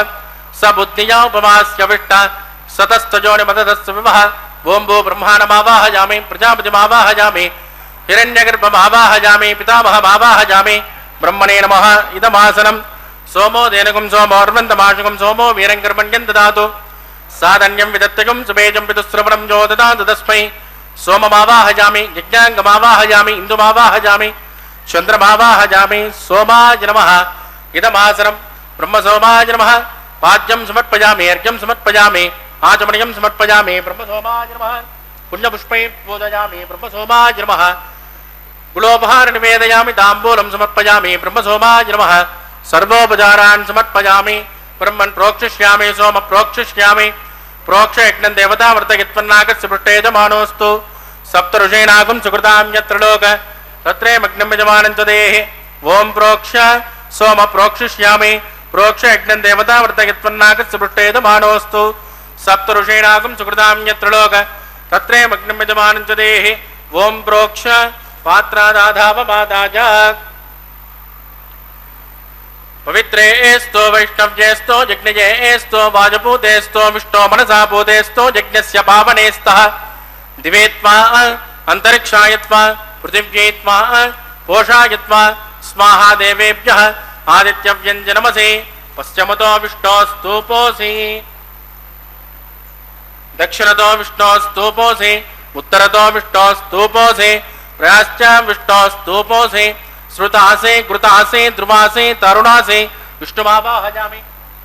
స బుద్ధియా ఉపమాస్యవిష్ట సతస్తజోనిమదస్సు వివహ ఓం భూ బ్రహ్మాణమావాహయామి ప్రజాపతిమావాహయామి హిరణ్యగర్భమావాహయామి పితామహమావాహయామి బ్రహ్మణే నమః ఇదమాసనం సోమో దేనకం సోమోర్వంతమాశుకం సోమో వీరం కర్మణ్యం దదాతు సాధన్యం విదత్తకం సుబేజం పితుస్రవణం జో దదాతు తస్మై సోమమావాహయామి యజ్ఞాంగమావాహయామి ఇందుమావాహయామి చంద్రమావాహయామి సోమాయ నమః ఇదమాసనం బ్రహ్మసోమాయ నమః పాద్యం సమర్పయామి అర్ఘ్యం సమర్పయామి ఆచమనీయం సమర్పయామి బ్రహ్మసోమాయ నమః పుణ్యపుష్పై పూజయామి బ్రహ్మసోమాయ నమః గులోపహార నివేదయామి తాంబూలం సమర్పయామి బ్రహ్మసోమాయ నమః సర్వోపచారాన్ సమర్పయామి బ్రహ్మన్ ప్రోక్షిష్యామి సోమ ప్రోక్షిష్యామి ప్రోక్ష యజ్ఞం దేవతా వ్రతగిత్వన్నాగస్య పృష్టేజమానోస్తు సప్త ఋషీనాగం సుకృతాం యత్ర లోక తత్రేమగ్నం యజమానం చ దేహి ఓం ప్రోక్ష సోమ ప్రోక్షిష్యామి ప్రోక్ష యజ్ఞం దేవతా వ్రతగిత్వన్నాగస్య పృష్టేజమానోస్తు సప్త ఋషీనాగం సుకృతాం యత్ర లోక తత్రేమగ్నం యజమానం చ దేహి ఓం ప్రోక్ష పాత్రాదాధావ మాతాజ पवित्रेस्तो वैष्णव्येस्तो यज्ञजेस्तो वाजपूतेस्तो विष्णो मनसा भूतेस्तो यज्ञस्य पावनेस्तः दिवेत्वा अंतरिक्षायत्वा पृथिव्येत्वा पोषायत्वा स्वाहा देवेभ्यः आदित्यव्यञ्जनमसि पश्चिमतो विष्णोस्तूपोऽसि दक्षिणतो विष्णोस्तूपोऽसि उत्तरतो विष्णोस्तूपोऽसि प्रयाश्च विष्णोस्तूपोऽसि श्रुतासे घृतासे ध्रुवासे तरुणासे विष्णुमावाहयामि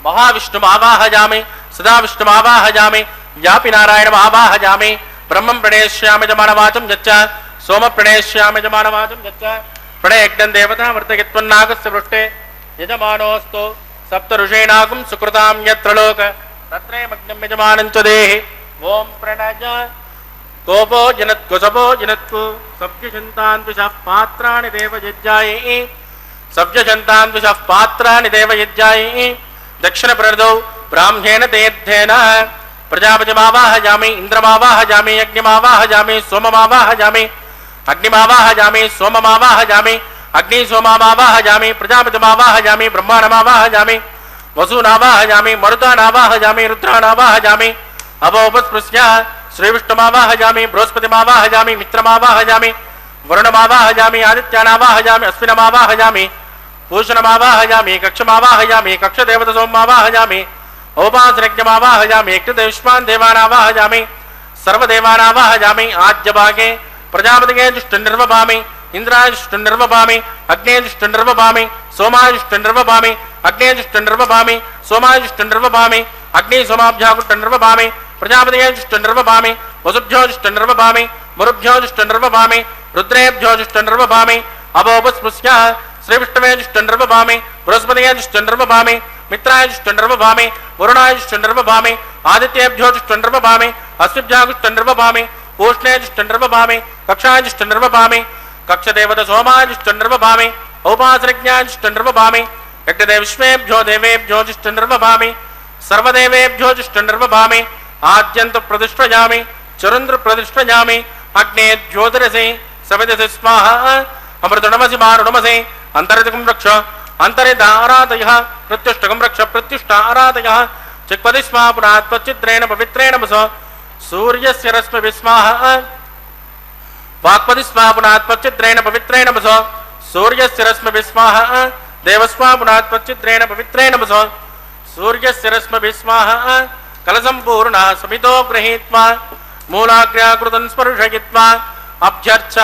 महाविष्णुमावाहयामि सदा विष्णुमावाहयामि व्यापि नारायणमावाहयामि ब्रह्मं प्रणेष्यामि जमानवाचं यच्च सोम प्रणेष्यामि जमानवाचं यच्च प्रणयज्ञं देवता वर्तयित्वन्नागस्य पृष्ठे यजमानोऽस्तु सप्त ऋषीणागुं सुकृतां यत्र लोक तत्रैमग्नं यजमानं च देहि ओं प्रणय कोपो जनत्कुसपो जनत्कु सव्यशन्तान्विषः पात्राणि देवयज्ञायै सव्यशन्तान्विषः पात्राणि देवयज्ञायै दक्षिणप्रदौ ब्राह्मेण तीर्थेन प्रजापतिमावाहयामि इन्द्रमावाहयामि यज्ञमावाहयामि सोममावाहयामि अग्निमावाहयामि सोममावाहयामि अग्निसोममावाहयामि प्रजापतिमावाहयामि ब्रह्माणमावाहयामि वसूनावाहयामि मरुतानावाहयामि रुद्रानावाहयामि अवोपस्पृश्य श्रीविष्णुमावाहयामि बृहस्पतिमावाहयामि मित्रमावाहयामि वरुणमावाहयामि आदित्यानावाहयामि अश्विनमावाहयामि पूषणमावाहयामि कक्षमावाहयामि कक्षदेवतसोममावाहयामि औपासनज्ञमावाहयामि एकविष्मान् देवानावाहयामि सर्वदेवानावाहयामि आद्यभागे प्रजापतिगे जुष्टनिर्वपामि इंद्राय जुष्टनिर्वपामि अग्ने जुष्टनिर्वपामि सोमाय जुष्टनिर्वपामि अग्ने जुष्टनिर्वपामि सोमाय जुष्टनिर्वपामि अग्नि सोमाभ्याकुष्टनिर्वपामि प्रजापतिगे जुष्टनिर्वपामि वसुभ्यो जुष्टनिर्वपामि मरुभ्यो जुष्टनिर्वपामि रुद्रेभ्यो जुष्टनिर्वपामि अवोपस्पृश्य श्रीविष्णवे जुष्टनिर्वपामि बृहस्पतिगे जुष्टनिर्वपामि मित्राय जुष्टनिर्वपामि वरुणाय जुष्टनिर्वपामि आदित्येभ्यो जुष्टनिर्वपामि अश्विभ्यो जुष्टनिर्वपामि पूष्णे जुष्टनिर्वपामि कक्षाय जुष्टनिर्वपामि कक्षदेवत सोमाय जुष्टनिर्वपामि औपासनज्ञाय जुष्टनिर्वपामि यज्ञदेवेभ्यो देवेभ्यो जुष्टनिर्वपामि सर्वदेवेभ्यो जुष्टनिर्वपामि आद्यन्त प्रतिष्ठयामि चरुन्द्र प्रतिष्ठयामि अग्ने ज्योतिरसि सविदसि स्वाहा अमृतणमसि मारुणमसि अन्तरितकं रक्ष अंतरिदारादयः प्रत्युष्टकं रक्ष प्रत्युष्टारादयः चिक्पदि स्मा पुनः त्वच्चिद्रेण पवित्रेण वसो सूर्यस्य रश्मिभिस्माः वाक्पदि स्मा पुनः त्वच्चिद्रेण पवित्रेण वसो सूर्यस्य रश्मिभिस्माः देवस्मा पुनः त्वच्चिद्रेण पवित्रेण वसो सूर्यस्य रश्मिभिस्माः कलसम्पूर्णः समितो गृहीत्वा मूलाग्र्याकृतं स्पर्शयित्वा अभ्यर्च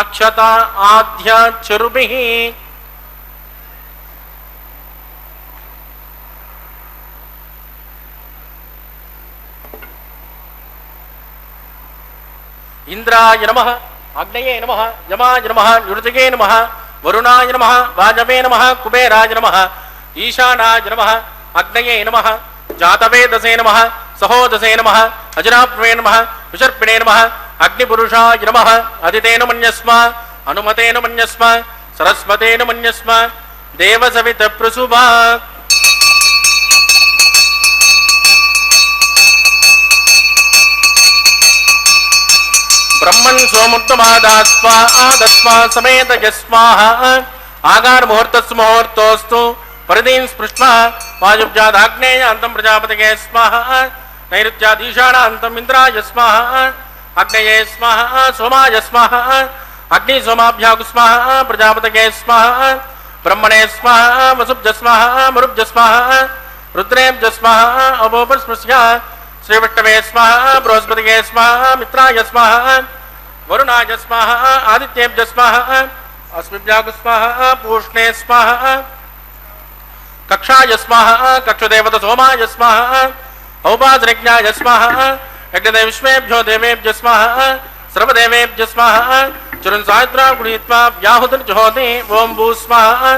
अक्षता आद्य चरुभिः इंद्राय नमः अग्नये नमः यमाय नमः निरुतये नमः वरुणाय नमः वाजवे नमः कुबेराय नमः ईशानाय नमः अग्नये नमः जातवेदसे नमः सहोदसे नमः अजराप्वे नमः विसर्पिणे नमः अग्निपुरुषाय नमः अदितेन मन्यस्म अनुमतेन मन्यस्म सरस्वतेन मन्यस्म देवसवित प्रसुभा ब्रह्मन् सोमुत्तमादास्वा आदस्वा समेत यस्वाः आगार मुहूर्तस् मुहूर्तोस्तु परिदीन् स्पृष्ट्वा वायुव्यादाग्नेय अन्तं प्रजापतिगे स्वाहा नैऋत्याधीशानान्तम् इन्द्राय स्वाहा अग्नये स्वाहा सोमाय स्वाहा अग्नि सोमाभ्यागु स्वाहा प्रजापतिगे स्वाहा ब्रह्मणे स्वाहा वसुभ्य स्वाहा मरुभ्य स्वाहा रुद्रेभ्य स्वाहा अवोपस्पृश्य श्रीविष्णवे स्वाहा बृहस्पतिगे स्वाहा मित्राय स्वाहा वरुणाय स्वाहा आदित्येभ्य स्वाहा अस्मिभ्यागु स्वाहा पूष्णे स्वाहा कक्षाय स्वाहा कक्षदेवत सोमाय स्वाहा औपासनज्ञाय स्वाहा यज्ञदेवेभ्यो देवेभ्य स्वाहा सर्वदेवेभ्य स्वाहा चरुन् सायत्रा गुणीत्वा व्याहुतं जुहोति ओं भू स्वाहा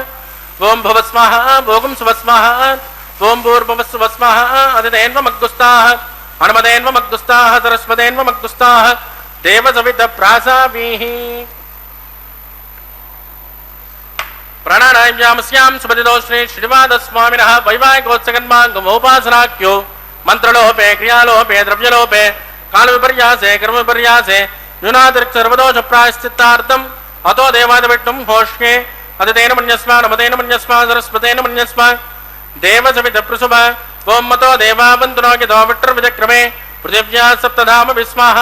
ओं भव स्वाहा भोगं सुव स्वाहा ओं भूर्भुवस्सुव स्वाहा अदितेन्वमग्गुस्ताः हनुमतेन्वमग्गुस्ताः सरस्वतेन्वमग्गुस्ताः देवसवितप्रासावीः प्राणानायामस्यां सुपतितो श्री श्रीवादस्वामिनः वैवाहिकोत्सकन्माङ्गमोपासनाख्यो मंत्रलोपे क्रियालोपे द्रव्यलोपे कालविपर्यासे कर्मविपर्यासे न्यूनातिरिक्त सर्वदोष प्रायश्चित्तार्थम् अतो देवादिविष्णुं होष्ये అదితేన మన్యస్మా నమతేన మన్యస్మా సరస్వతేన మన్యస్మా దేవసవిత పృశుభ ఓం మతో దేవావంతునోకితో విట్రవిచక్రమే పృథివ్యా సప్తధామ విస్మాహ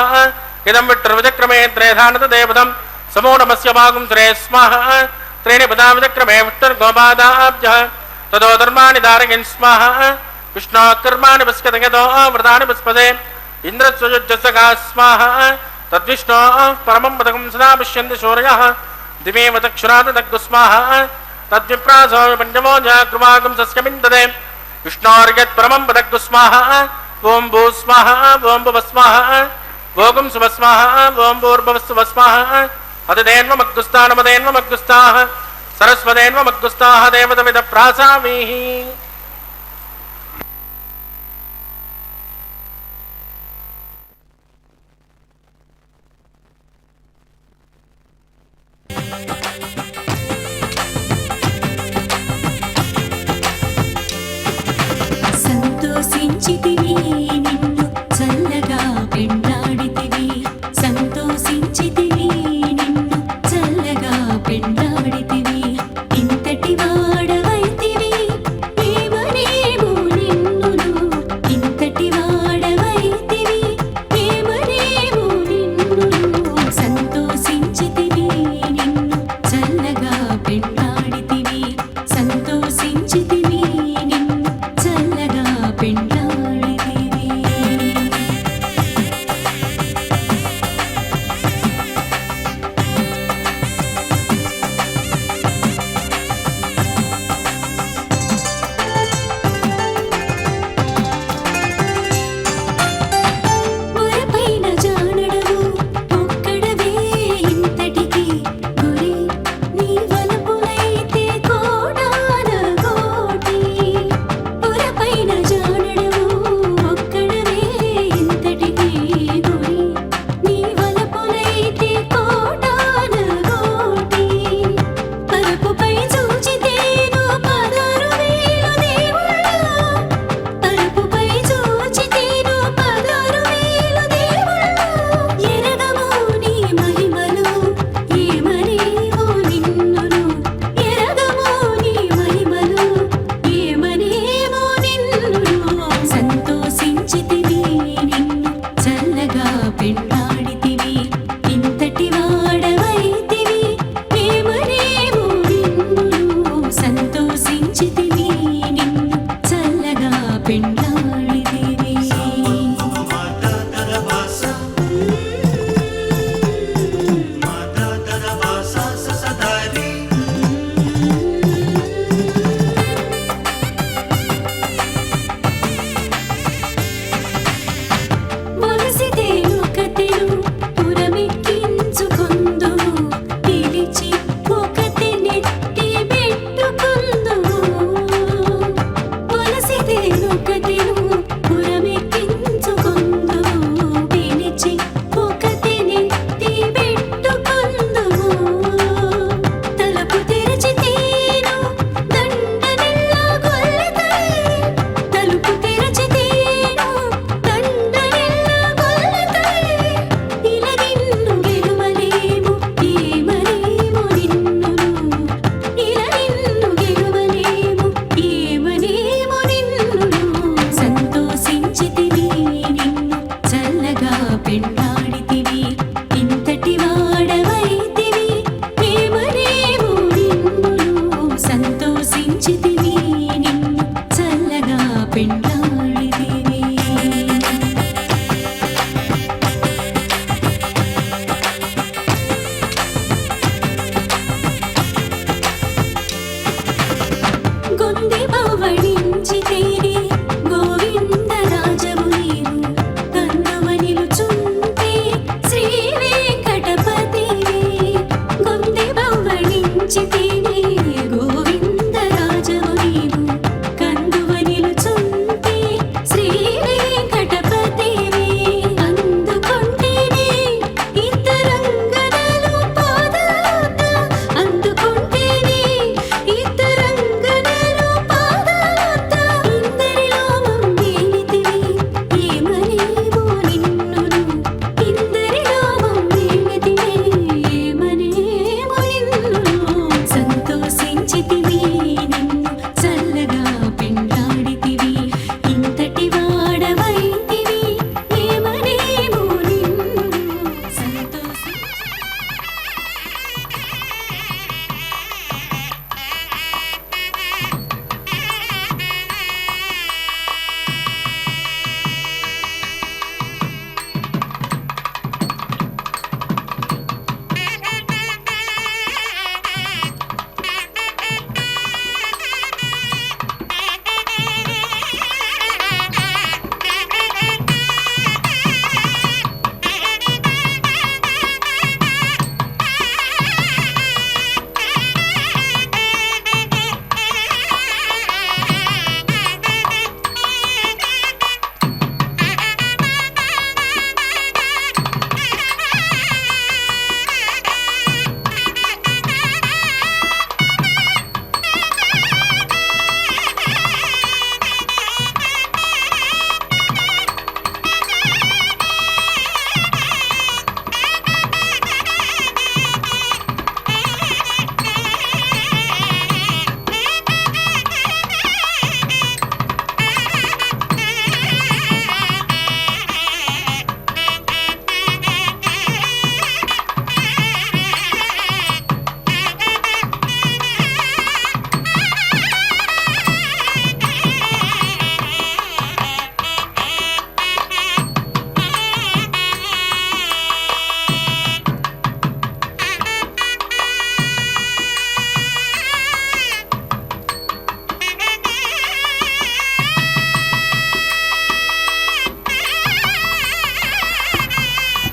ఇదం విట్రవిచక్రమే త్రేధానత దేవతం సమో నమస్య భాగం శ్రే స్మాహ త్రీణి పదావిచక్రమే విష్ణుర్గోపాదాబ్జ తదో ధర్మాణి దారగిన్ స్మాహ విష్ణోకర్మాణి విస్కతగతో వ్రతాని విస్పదే ఇంద్రస్వయుజ్జసగా స్మాహ తద్విష్ణో పరమం పదకం సదా పశ్యంతి సూర్యః దివేవ దక్షురాత దగ్గుస్మాహ తద్విప్రాసో పంచమో జాగృవాగం సస్యమిందదే విష్ణోర్యత్ పరమం పదగ్గుస్మాహ ఓం భూ స్మాహ ఓం భువస్మాహ ఓం సువస్మాహ ఓం భూర్భువస్సువస్మాహ అదిదేన్వమగ్గుస్తానమదేన్వమగ్గుస్తాః సరస్వదేన్వమగ్గుస్తాః దేవతవిద ప్రాసామీః.
సంతోషించితివి నిన్ను చల్లగా పెండాడితివి సంతోషించితివి నిన్ను చల్లగా పెండాడితివి ఇంతటి వాడవైతివి ఏ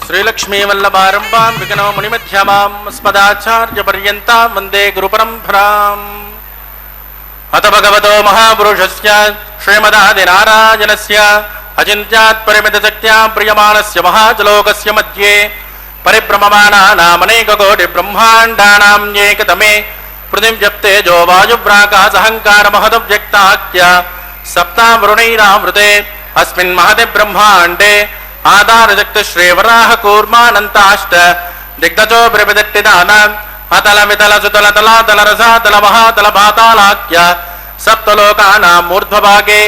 श्रीलक्ष्मीवल्लभारम्भां विघ्नो मुनिमध्यमाम् अस्मदाचार्यपर्यन्तां वन्दे गुरुपरम्पराम्। अथ भगवतो महापुरुषस्य श्रीमदादिनारायणस्य अचिन्त्यात् परिमितशक्त्या प्रियमाणस्य महाजलोकस्य मध्ये परिभ्रममाणानामनेककोटिब्रह्माण्डानां एकतमे पृथिव्यप्तेजो वायुव्राकाशहङ्कारमहदव्यक्ताख्य सप्तावरुणैरावृते अस्मिन् महते ब्रह्माण्डे आधारशक्तिश्रीवराह कूर्मानन्ताष्ट दिग्गजो ब्रविदट्टिदानाम् अतल वितल सुतल तलातल रसातल महातल पातालाख्य सप्तलोकानां मूर्ध्वभागे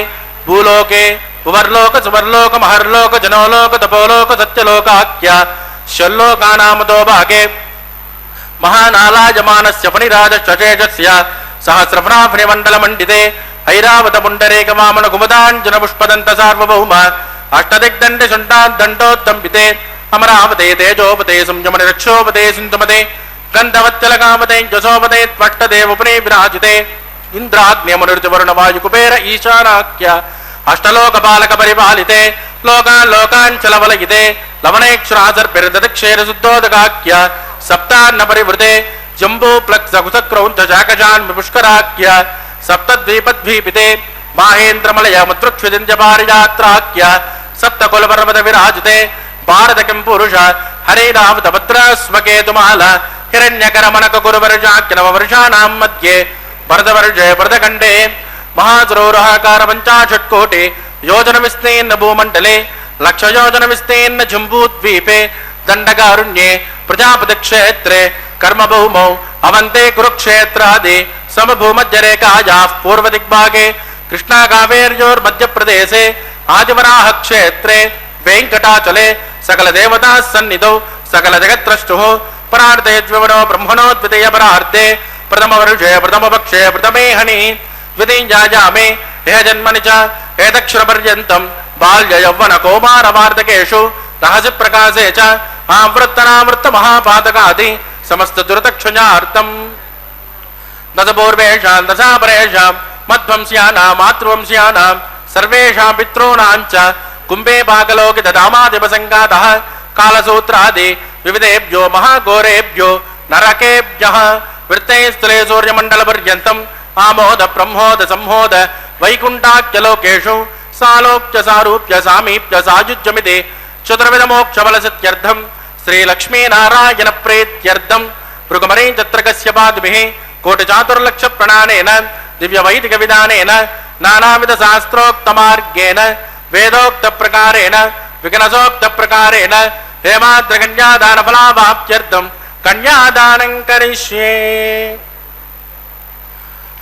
भूलोके भुवर्लोक सुवर्लोक महर्लोक जनोलोक तपोलोक सत्यलोकाख्य षल्लोकानामतो भागे महानालायमानस्य फणिराजश्चेजस्य सहस्रफणाफणिमण्डलमण्डिते ऐरावतपुण्डरेकवामन कुमुदाञ्जनपुष्पदन्त सार्वभौम अष्टदिग्दण्डे शुण्डाद्दण्डोत्तम्बिते अमरावते तेजोपते संयमनिरक्षोपते सिन्धुमते गन्धवत्यलकामते यशोपते त्वष्टदेवपुने विराजिते इन्द्राग्नेमनुर्जवरुणवायुकुबेर ईशानाख्य अष्टलोकपालक परिपालिते लोकाञ्चलवलयिते लवणेक्षुरासर्पिर्दक्षेरशुद्धोदकाख्य सप्तान्न परिवृते जम्बूप्लक्सकुसक्रौञ्चशाकजान्पुष्कराख्य सप्तद्वीपद्वीपिते माहेन्द्रमलयमुद्रुक्षुदिञ्जपारियात्राख्य सप्तकुलपर्वत विराजिते भारतकिं पुरुष हरिरावतभद्रस्वकेतुमाल हिरण्यकरमनककुरुवर्षाख्यनववर्षाणां मध्ये भरतवर्षे भरतखण्डे महासरोवराकार पञ्चाशत्कोटि योजन विस्तीर्ण भूमण्डले लक्षयोजन विस्तीर्ण जम्बूद्वीपे दण्डकारण्ये प्रजापतिक्षेत्रे कर्मभूमौ अवन्ते कुरुक्षेत्रादि समभूमध्यरेखायाः पूर्वदिग्भागे कृष्णाकावेर्योर्मध्यप्रदेशे आदिवराहक्षेत्रे वेङ्कटाचले सकलदेवताः सन्निधौ सकलजगत्त्रष्टुः परार्धेद्विवरो ब्रह्मणो द्वितीयपरार्धे प्रथमवर्षे प्रथमपक्षे प्रथमे हनि द्वितीयायामे यह जन्मनि च एतक्षरपर्यन्तं बाल्ययौवनकौमारवार्धकेषु रहसि प्रकाशे च आवृत्तनावृत्तमहापातकादि समस्तदुरितक्षुण्यार्थम् दशपूर्वेषां दशापरेषां मध्वंस्यानां मातृवंस्यानां सर्वेषां पितॄणां च कुम्भे पाकलोकितदामादिपसङ्गातः कालसूत्रादि विविधेभ्यो महाघोरेभ्यो नरकेभ्यः वृत्तैस्थले सूर्यमण्डलपर्यन्तम् आमोद ब्रह्मोद संहोद वैकुण्ठाख्यलोकेषु सालोक्य सारूप्य सामीप्य सायुज्यमिति चतुर्विधमोक्षफलसिद्ध्यर्थं श्रीलक्ष्मीनारायणप्रीत्यर्थं भृगुमरीचत्रकस्यपादिभिः कोटिचातुर्लक्षप्रणानेन दिव्यवैदिकविधानेन नानाविधशास्त्रोक्तमार्गेण वेदोक्तप्रकारेण विघ्नसोक्तप्रकारेण हेमाद्रकन्यादानफलावाप्त्यर्थं कन्यादानं करिष्ये।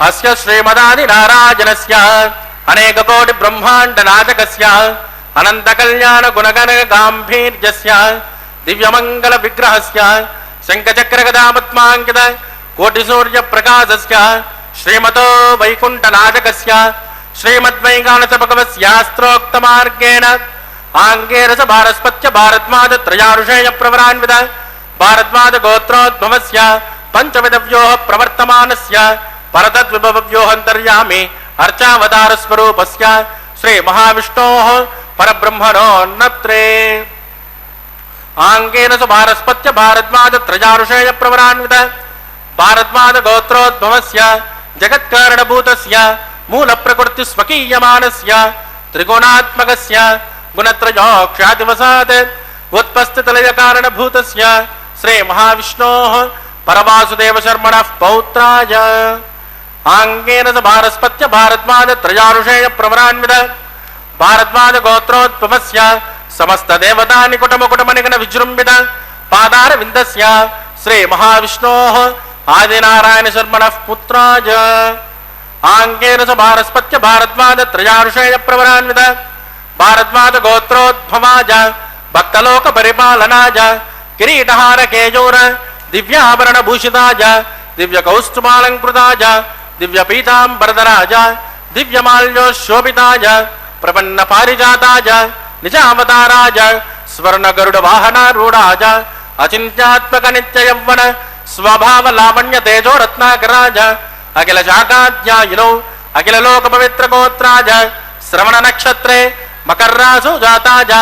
अस्य श्रीमदादिनारायणस्य अनेककोटिब्रह्माण्डनाथकस्य अनन्तकल्याणगुणगणगाम्भीर्यस्य दिव्यमङ्गलविग्रहस्य शङ्खचक्रगदापद्माङ्कित कोटिसूर्यप्रकाशस्य श्रीमतो वैकुण्ठनाथकस्य श्रीमद्वैगानसभगवस्यास्त्रोक्तमार्गेण आङ्गेरस भारस्पत्य भारद्वाजत्रयारुषेयप्रवरान्वित भारद्वाजगोत्रोद्भवस्य पञ्चविधव्योः प्रवर्तमानस्य परतद्विभवव्योऽन्तर्यामि अर्चावतारस्वरूपस्य श्रीमहाविष्णोः परब्रह्मणोन्नत्रे आङ्गेन स भारस्पत्य भारद्वाजत्रयारुषेयप्रवरान्वित भारद्वाजगोत्रोद्भवस्य जगत्कारणभूतस्य मूलप्रकृतिस्वकीयमानस्य त्रिगुणात्मकस्य गुणत्रयोक्षादिवसात् उत्पस्थितलयकारणभूतस्य श्रीमहाविष्णोः परवासुदेवशर्मणः पौत्राय आङ्गेन स भारस्पत्य भारद्वाजत्रयारुषेयप्रवरान्वित भारद्वाजगोत्रोद्भवस्य समस्तदेवतानिकुटमुकुटमनिगण विजृम्भित पादारविन्दस्य श्रीमहाविष्णोः आदिनारायणशर्मणः पुत्राय आङ्गेन स भारस्पत्य भारद्वाजत्रयारुषेयप्रवरान्वित भारद्वाजगोत्रोद्भवाय भक्तलोकपरिपालनाय किरीटहारकेयूर दिव्याभरणभूषिताय दिव्यकौस्तुभालङ्कृताय दिव्यपीताम्बरधराय दिव्यमाल्योशोभिताय प्रपन्नपारिजाताय निजावताराय स्वर्णगरुडवाहनारूढाय अचिन्त्यात्मकनित्ययौवन स्वभावलावण्यतेजोरत्नाकराय अखिलशाखाध्यायिनौ अखिललोकपवित्रगोत्राय श्रवणनक्षत्रे मकर्रासु जाताय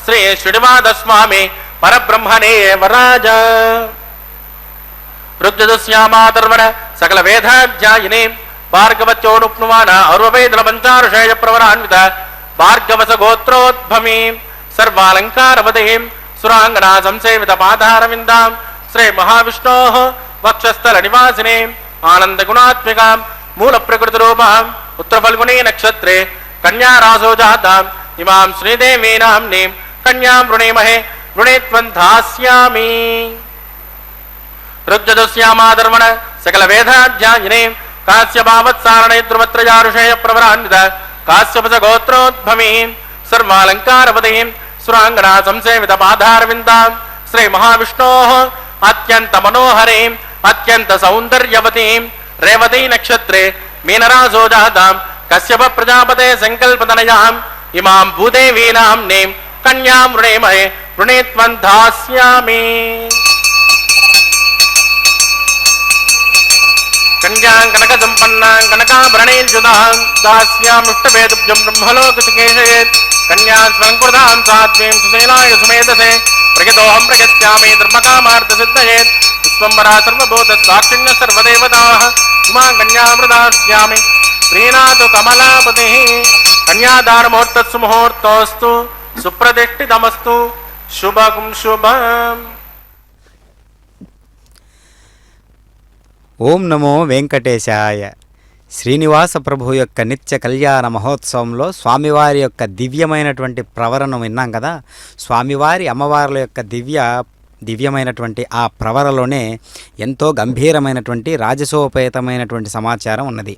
श्री श्रीनिवासस्वामी పరబ్రహ్మణే వరాజ ఋగ్జదుశ్యామాధర్వణ సకల వేదాధ్యాయినే భార్గవత్యోనుప్నువాన అర్వవేదల పంచారుషేయ ప్రవరాన్విత భార్గవస గోత్రోద్భమీ సర్వాలంకారవదీం సురాంగనా సంసేవిత పాదారవిందాం శ్రీ మహావిష్ణో వక్షస్థల నివాసినే ఆనంద గుణాత్మికాం మూల ప్రకృతి రూపాం ఉత్తరఫల్గుణీ నక్షత్రే కన్యా రాసో జాతాం ఇమాం శ్రీదేవీనాంనీం కన్యాం వృణీమహే వృణీత్వం ధాస్యామి ఋగ్జదుశ్యామాధర్వణ సకల వేదాధ్యాయినే కాశ్యపావత్సారణే ధ్రువత్రయారుషేయ ప్రవరాన్విత కాశ్యపస గోత్రోద్భమీ సర్వాలంకారవదీం సురాంగనా సంసేవిత పాదారవిందాం శ్రీ మహావిష్ణో అత్యంత మనోహరీం అత్యంత సౌందర్యవతీం రేవతీ నక్షత్రే మీనరాసో జాతాం కశ్యప ప్రజాపతే సంకల్పతనయాం ఇమాం భూదేవీనాంనీం కన్యాం వృణీమహే వృణీత్వం ధాస్యామి కన్యాం కనక సంపన్నాం కనకాభరణైర్యుతాం దాస్యాముష్టవేదుభ్యం బ్రహ్మలోకసుకేశయే కన్యాం స్వలంకృతాం సాధ్వీం సుసేనాయ సుమేధసే ప్రగతోహం ప్రగత్యామి ధర్మకామార్థసిద్ధయే విశ్వంబరా సర్వభూత సాక్షిణ్య సర్వదేవతాః ఇమాం కన్యాం ప్రదాస్యామి ప్రీణాతు కమలాపతిః కన్యాదానముహూర్తస్సు ముహూర్తోస్తు సుప్రతిష్ఠితమస్తు శుభం శుభం.
ఓం నమో వెంకటేశాయ. శ్రీనివాస ప్రభు యొక్క నిత్య కళ్యాణ మహోత్సవంలో స్వామివారి యొక్క దివ్యమైనటువంటి ప్రవరను విన్నాం కదా. స్వామివారి అమ్మవార్ల యొక్క దివ్యమైనటువంటి ఆ ప్రవరలోనే ఎంతో గంభీరమైనటువంటి రాజసోపేతమైనటువంటి సమాచారం ఉన్నది.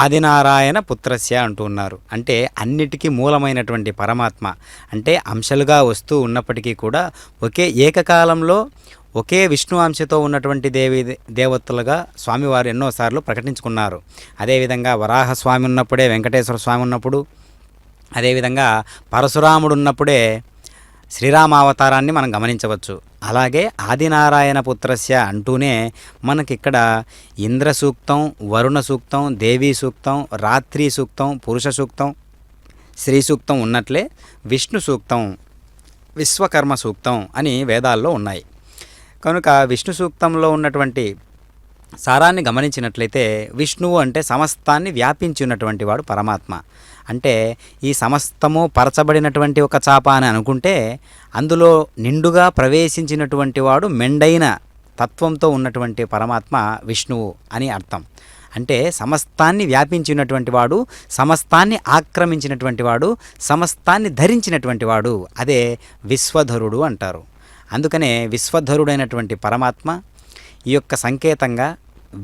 ఆదినారాయణ పుత్రస్య అంటూ ఉన్నారు. అంటే అన్నిటికీ మూలమైనటువంటి పరమాత్మ, అంటే అంశాలుగా వస్తూ ఉన్నప్పటికీ కూడా ఒకే ఏకకాలంలో ఒకే విష్ణు అంశతో ఉన్నటువంటి దేవతలుగా స్వామివారు ఎన్నోసార్లు ప్రకటించుకున్నారు. అదేవిధంగా వరాహస్వామి ఉన్నప్పుడే వెంకటేశ్వర స్వామి ఉన్నప్పుడు, అదేవిధంగా పరశురాముడు ఉన్నప్పుడే శ్రీరామావతారాన్ని మనం గమనించవచ్చు. అలాగే ఆదినారాయణ పుత్రస్య అంటూనే మనకిక్కడ ఇంద్ర సూక్తం, వరుణ సూక్తం, దేవీ సూక్తం, రాత్రి సూక్తం, పురుష సూక్తం, శ్రీ సూక్తం ఉన్నట్లే విష్ణు సూక్తం, విశ్వకర్మ సూక్తం అని వేదాల్లో ఉన్నాయి. కనుక విష్ణు సూక్తంలో ఉన్నటువంటి సారాన్ని గమనించినట్లయితే విష్ణువు అంటే సమస్తాన్ని వ్యాపించి ఉన్నటువంటి వాడు పరమాత్మ. అంటే ఈ సమస్తము పరచబడినటువంటి ఒక చాప అని అనుకుంటే అందులో నిండుగా ప్రవేశించినటువంటి వాడు మెండైన తత్వంతో ఉన్నటువంటి పరమాత్మ విష్ణువు అని అర్థం. అంటే సమస్తాన్ని వ్యాపించినటువంటి వాడు, సమస్తాన్ని ఆక్రమించినటువంటి వాడు, సమస్తాన్ని ధరించినటువంటి వాడు, అదే విశ్వధరుడు అంటారు. అందుకనే విశ్వధరుడైనటువంటి పరమాత్మ ఈ యొక్క సంకేతంగా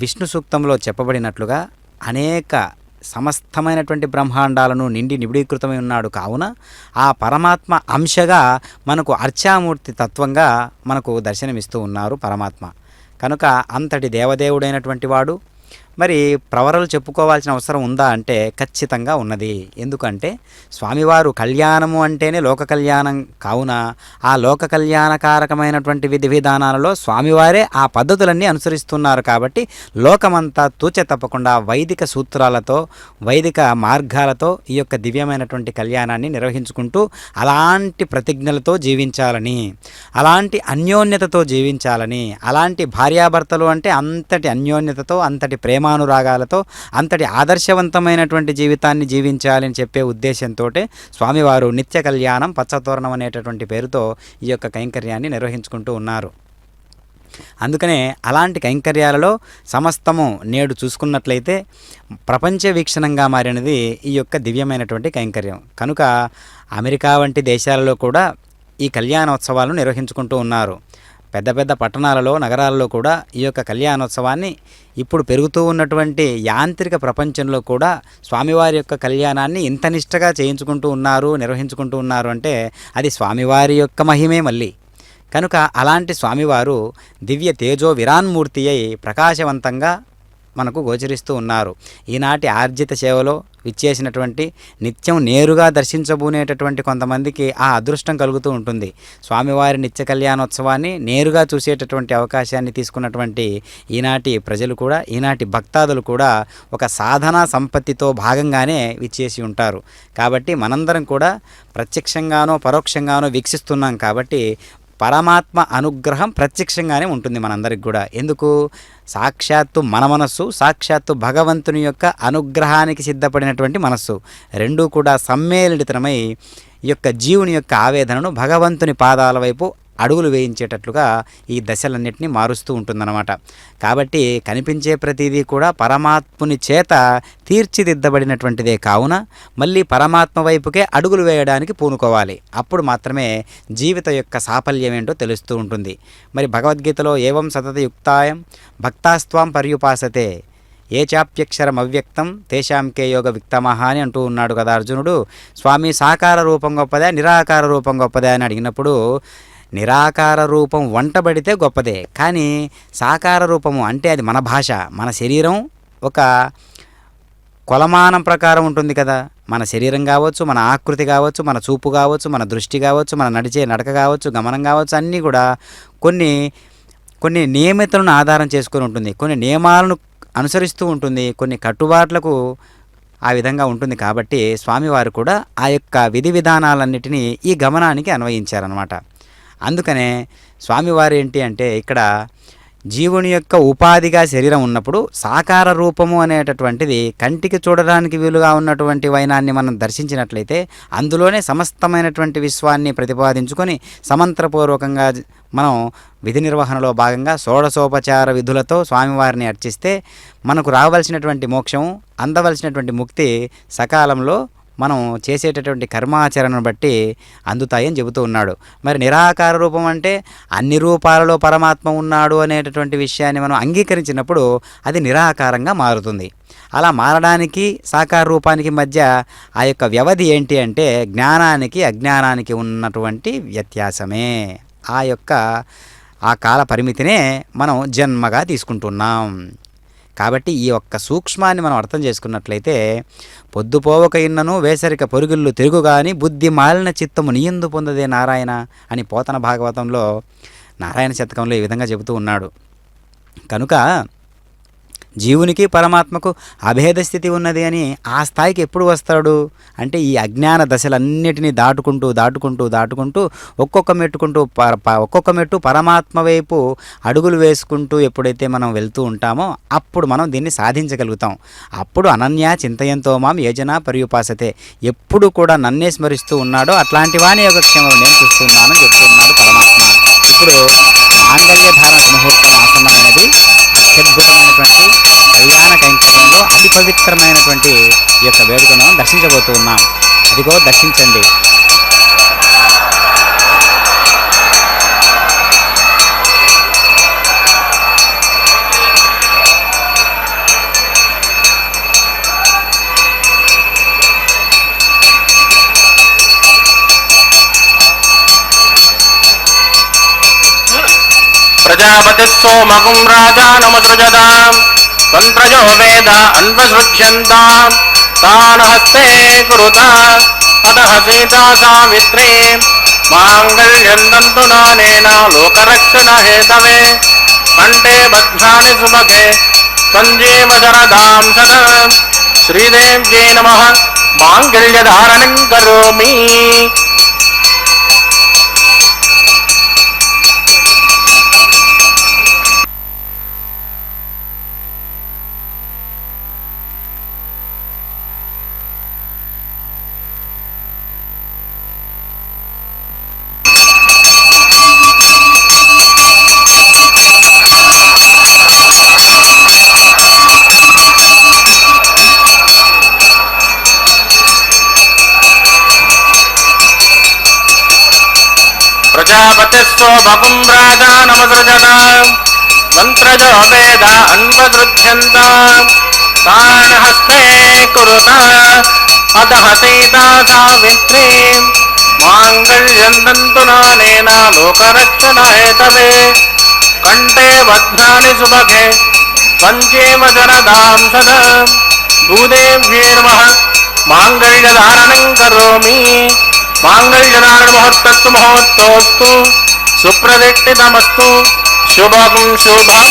విష్ణు సూక్తంలో చెప్పబడినట్లుగా అనేక సమస్తమైనటువంటి బ్రహ్మాండాలను నిండి నిబిడీకృతమై ఉన్నాడు. కావున ఆ పరమాత్మ అంశగా మనకు అర్చామూర్తి తత్వంగా మనకు దర్శనమిస్తూ ఉన్నారు పరమాత్మ. కనుక అంతటి దేవదేవుడైనటువంటి వాడు మరి ప్రవరలు చెప్పుకోవాల్సిన అవసరం ఉందా అంటే ఖచ్చితంగా ఉన్నది. ఎందుకంటే స్వామివారు కళ్యాణము అంటేనే లోక కళ్యాణం కావున ఆ లోక కళ్యాణకారకమైనటువంటి విధి విధానాలలో స్వామివారే ఆ పద్ధతులన్నీ అనుసరిస్తున్నారు. కాబట్టి లోకమంతా తూచే తప్పకుండా వైదిక సూత్రాలతో, వైదిక మార్గాలతో ఈ యొక్క దివ్యమైనటువంటి కళ్యాణాన్ని నిర్వహించుకుంటూ అలాంటి ప్రతిజ్ఞలతో జీవించాలని, అలాంటి అన్యోన్యతతో జీవించాలని, అలాంటి భార్యాభర్తలు అంటే అంతటి అన్యోన్యతతో, అంతటి ప్రేమానురాగాలతో, అంతటి ఆదర్శవంతమైనటువంటి జీవితాన్ని జీవించాలని చెప్పే ఉద్దేశంతో స్వామివారు నిత్య కళ్యాణం పచ్చతోరణం అనేటటువంటి పేరుతో ఈ యొక్క కైంకర్యాన్ని నిర్వహించుకుంటూ ఉన్నారు. అందుకనే అలాంటి కైంకర్యాలలో సమస్తము నేడు చూసుకున్నట్లయితే ప్రపంచ వీక్షణంగా మారినది ఈ యొక్క దివ్యమైనటువంటి కైంకర్యం. కనుక అమెరికా వంటి దేశాలలో కూడా ఈ కళ్యాణోత్సవాలను నిర్వహించుకుంటూ ఉన్నారు. పెద్ద పెద్ద పట్టణాలలో, నగరాలలో కూడా ఈ యొక్క కళ్యాణోత్సవాన్ని ఇప్పుడు పెరుగుతూ ఉన్నటువంటి యాంత్రిక ప్రపంచంలో కూడా స్వామివారి యొక్క కళ్యాణాన్ని ఇంత నిష్టగా చేయించుకుంటూ ఉన్నారు, నిర్వహించుకుంటూ ఉన్నారు అంటే అది స్వామివారి యొక్క మహిమే మళ్ళీ. కనుక అలాంటి స్వామివారు దివ్య తేజో విరాన్మూర్తి అయి ప్రకాశవంతంగా మనకు గోచరిస్తూ ఉన్నారు. ఈనాటి ఆర్జిత సేవలో విచ్చేసినటువంటి నిత్యం నేరుగా దర్శించబూనేటటువంటి కొంతమందికి ఆ అదృష్టం కలుగుతూ ఉంటుంది. స్వామివారి నిత్య కళ్యాణోత్సవాన్ని నేరుగా చూసేటటువంటి అవకాశాన్ని తీసుకున్నటువంటి ఈనాటి ప్రజలు కూడా, ఈనాటి భక్తాదులు కూడా ఒక సాధనా సంపత్తితో భాగంగానే విచ్చేసి ఉంటారు. కాబట్టి మనందరం కూడా ప్రత్యక్షంగానో పరోక్షంగానో వీక్షిస్తున్నాం. కాబట్టి పరమాత్మ అనుగ్రహం ప్రత్యక్షంగానే ఉంటుంది మనందరికి కూడా. ఎందుకు? సాక్షాత్తు మన మనస్సు, సాక్షాత్తు భగవంతుని యొక్క అనుగ్రహానికి సిద్ధపడినటువంటి మనస్సు రెండూ కూడా సమ్మేళితమై ఈ యొక్క జీవుని యొక్క ఆవేదనను భగవంతుని పాదాల వైపు అడుగులు వేయించేటట్లుగా ఈ దశలన్నింటినీ మారుస్తూ ఉంటుందన్నమాట. కాబట్టి కనిపించే ప్రతిదీ కూడా పరమాత్ముని చేత తీర్చిదిద్దబడినటువంటిదే కావున మళ్ళీ పరమాత్మ వైపుకే అడుగులు వేయడానికి పూనుకోవాలి. అప్పుడు మాత్రమే జీవిత యొక్క సాఫల్యం ఏంటో తెలుస్తూ ఉంటుంది. మరి భగవద్గీతలో ఏవం సతతయుక్తాయం భక్తాస్త్వాం పర్యుపాసతే ఏ చాప్యక్షరం అవ్యక్తం తేషాం కే యోగ విక్తమహ అని అంటూ ఉన్నాడు కదా అర్జునుడు. స్వామి సాకార రూపం గొప్పదా నిరాకార రూపం గొప్పదా అని అడిగినప్పుడు నిరాకార రూపం వంటబడితే గొప్పదే, కానీ సాకార రూపము అంటే అది మన భాష, మన శరీరం ఒక కొలమానం ప్రకారం ఉంటుంది కదా. మన శరీరం కావచ్చు, మన ఆకృతి కావచ్చు, మన చూపు కావచ్చు, మన దృష్టి కావచ్చు, మన నడిచే నడక కావచ్చు, గమనం కావచ్చు, అన్నీ కూడా కొన్ని నియమితులను ఆధారం చేసుకొని ఉంటుంది, కొన్ని నియమాలను అనుసరిస్తూ ఉంటుంది, కొన్ని కట్టుబాట్లకు ఆ విధంగా ఉంటుంది. కాబట్టి స్వామివారు కూడా ఆ యొక్క విధి విధానాలన్నిటినీ ఈ గమనానికి అన్వయించారనమాట. అందుకనే స్వామివారు ఏంటి అంటే ఇక్కడ జీవుని యొక్క ఉపాధిగా శరీరం ఉన్నప్పుడు సాకార రూపము అనేటటువంటిది కంటికి చూడడానికి వీలుగా ఉన్నటువంటి వైనాన్ని మనం దర్శించినట్లయితే అందులోనే సమస్తమైనటువంటి విశ్వాన్ని ప్రతిపాదించుకొని సమంత్రపూర్వకంగా మనం విధి నిర్వహణలో భాగంగా షోడశోపచార విధులతో స్వామివారిని అర్చిస్తే మనకు రావలసినటువంటి మోక్షము, అందవలసినటువంటి ముక్తి సకాలంలో మనం చేసేటటువంటి కర్మాచరణను బట్టి అందుతాయని చెబుతూ ఉన్నాడు. మరి నిరాకార రూపం అంటే అన్ని రూపాలలో పరమాత్మ ఉన్నాడు అనేటటువంటి విషయాన్ని మనం అంగీకరించినప్పుడు అది నిరాకారంగా మారుతుంది. అలా మారడానికి సాకార రూపానికి మధ్య ఆ యొక్క వ్యవధి ఏంటి అంటే జ్ఞానానికి అజ్ఞానానికి ఉన్నటువంటి వ్యత్యాసమే. ఆ కాల పరిమితినే మనం జన్మగా తీసుకుంటున్నాం. కాబట్టి ఈ ఒక్క సూక్ష్మాన్ని మనం అర్థం చేసుకున్నట్లయితే పొద్దుపోవక ఇన్నను వేసరిక పొరుగుళ్ళు తిరుగుగాని బుద్ధి మాలిన చిత్తము నీయందు పొందదే నారాయణ అని పోతన భాగవతంలో నారాయణ శతకంలో ఈ విధంగా చెబుతూ ఉన్నాడు. కనుక జీవునికి పరమాత్మకు అభేద స్థితి ఉన్నది అని ఆ స్థాయికి ఎప్పుడు వస్తాడు అంటే ఈ అజ్ఞాన దశలన్నిటినీ దాటుకుంటూ ఒక్కొక్క మెట్టు పరమాత్మ వైపు అడుగులు వేసుకుంటూ ఎప్పుడైతే మనం వెళ్తూ ఉంటామో అప్పుడు మనం దీన్ని సాధించగలుగుతాం. అప్పుడు అనన్యా చింతయంతో మాం యోజన పర్యుపాసతే, ఎప్పుడు కూడా నన్నే స్మరిస్తూ ఉన్నాడో అట్లాంటి వాని యోగక్షేమం నేను చూస్తున్నానని చెప్తున్నాడు పరమాత్మ. ఇప్పుడు మాంగళ్యధారణ ముహూర్తం ఆసన్నమైనది. అత్యద్భుతమైనటువంటి కళ్యాణ కైంకర్యంలో అతి పవిత్రమైనటువంటి ఈ యొక్క వేడుకను దర్శించబోతూ ఉన్నాం. అదిగో దర్శించండి.
ప్రజాపతిస్సోమగుం రాజానమసృజదాం తంత్రజో వేద అన్వసృజ్యంతాం తాన్ హస్తే కురుతా అతః సీతా సావిత్రీ మాంగళ్యం తంతు నానేన లోకరక్షణ హేతవే కంఠే బధ్నాని సుభగే సంజీవ శరదాం సదా శ్రీదేవ్యై నమః మాంగళ్యధారణం కరోమి. ప్రజాపతిస్సోమగుం రాజానమసృజదాం మంత్రజో వేద అన్వసృజ్యంతాం తాన్ హస్తే కురుతా అతః సీతా సావిత్రీ మాంగళ్యం తంతు నానేన లోకరక్షణ హేతవే కంఠే బధ్నాని సుభగే సంజీవ శరదాం సదా భూదేవ్యై నమః మాంగళ్యధారణం కరోమి. మాంగళ్యధారణ ముహూర్తస్తు ముహూర్తోస్తు సుప్రదిష్టితమస్తు శుభం శుభం.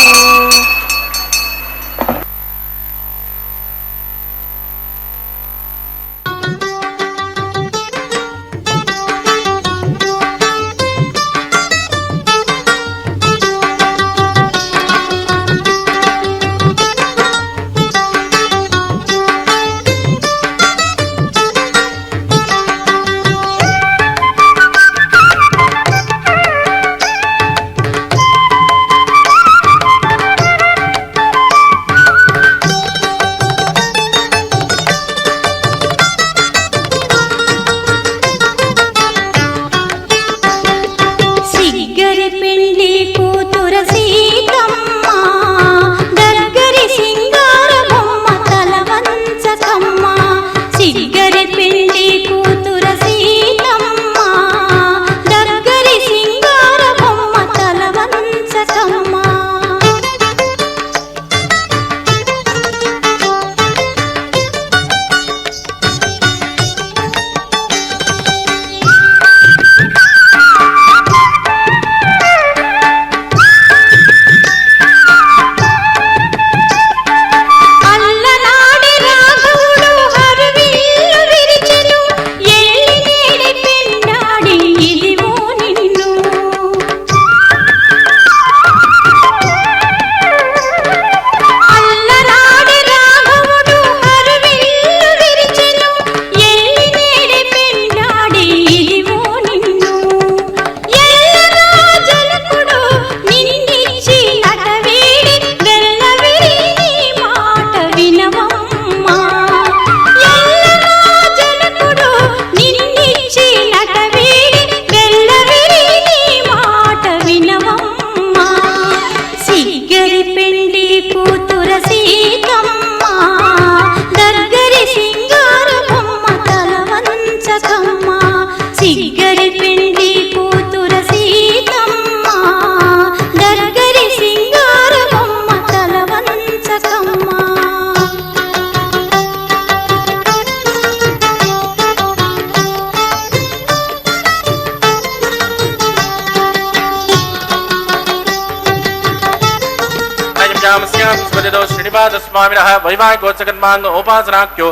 नमस्यां स्मृतिदो श्रीनिवासस्वामिनः वैवाहिकोत्सकर्माङ्ग उपासनाख्यो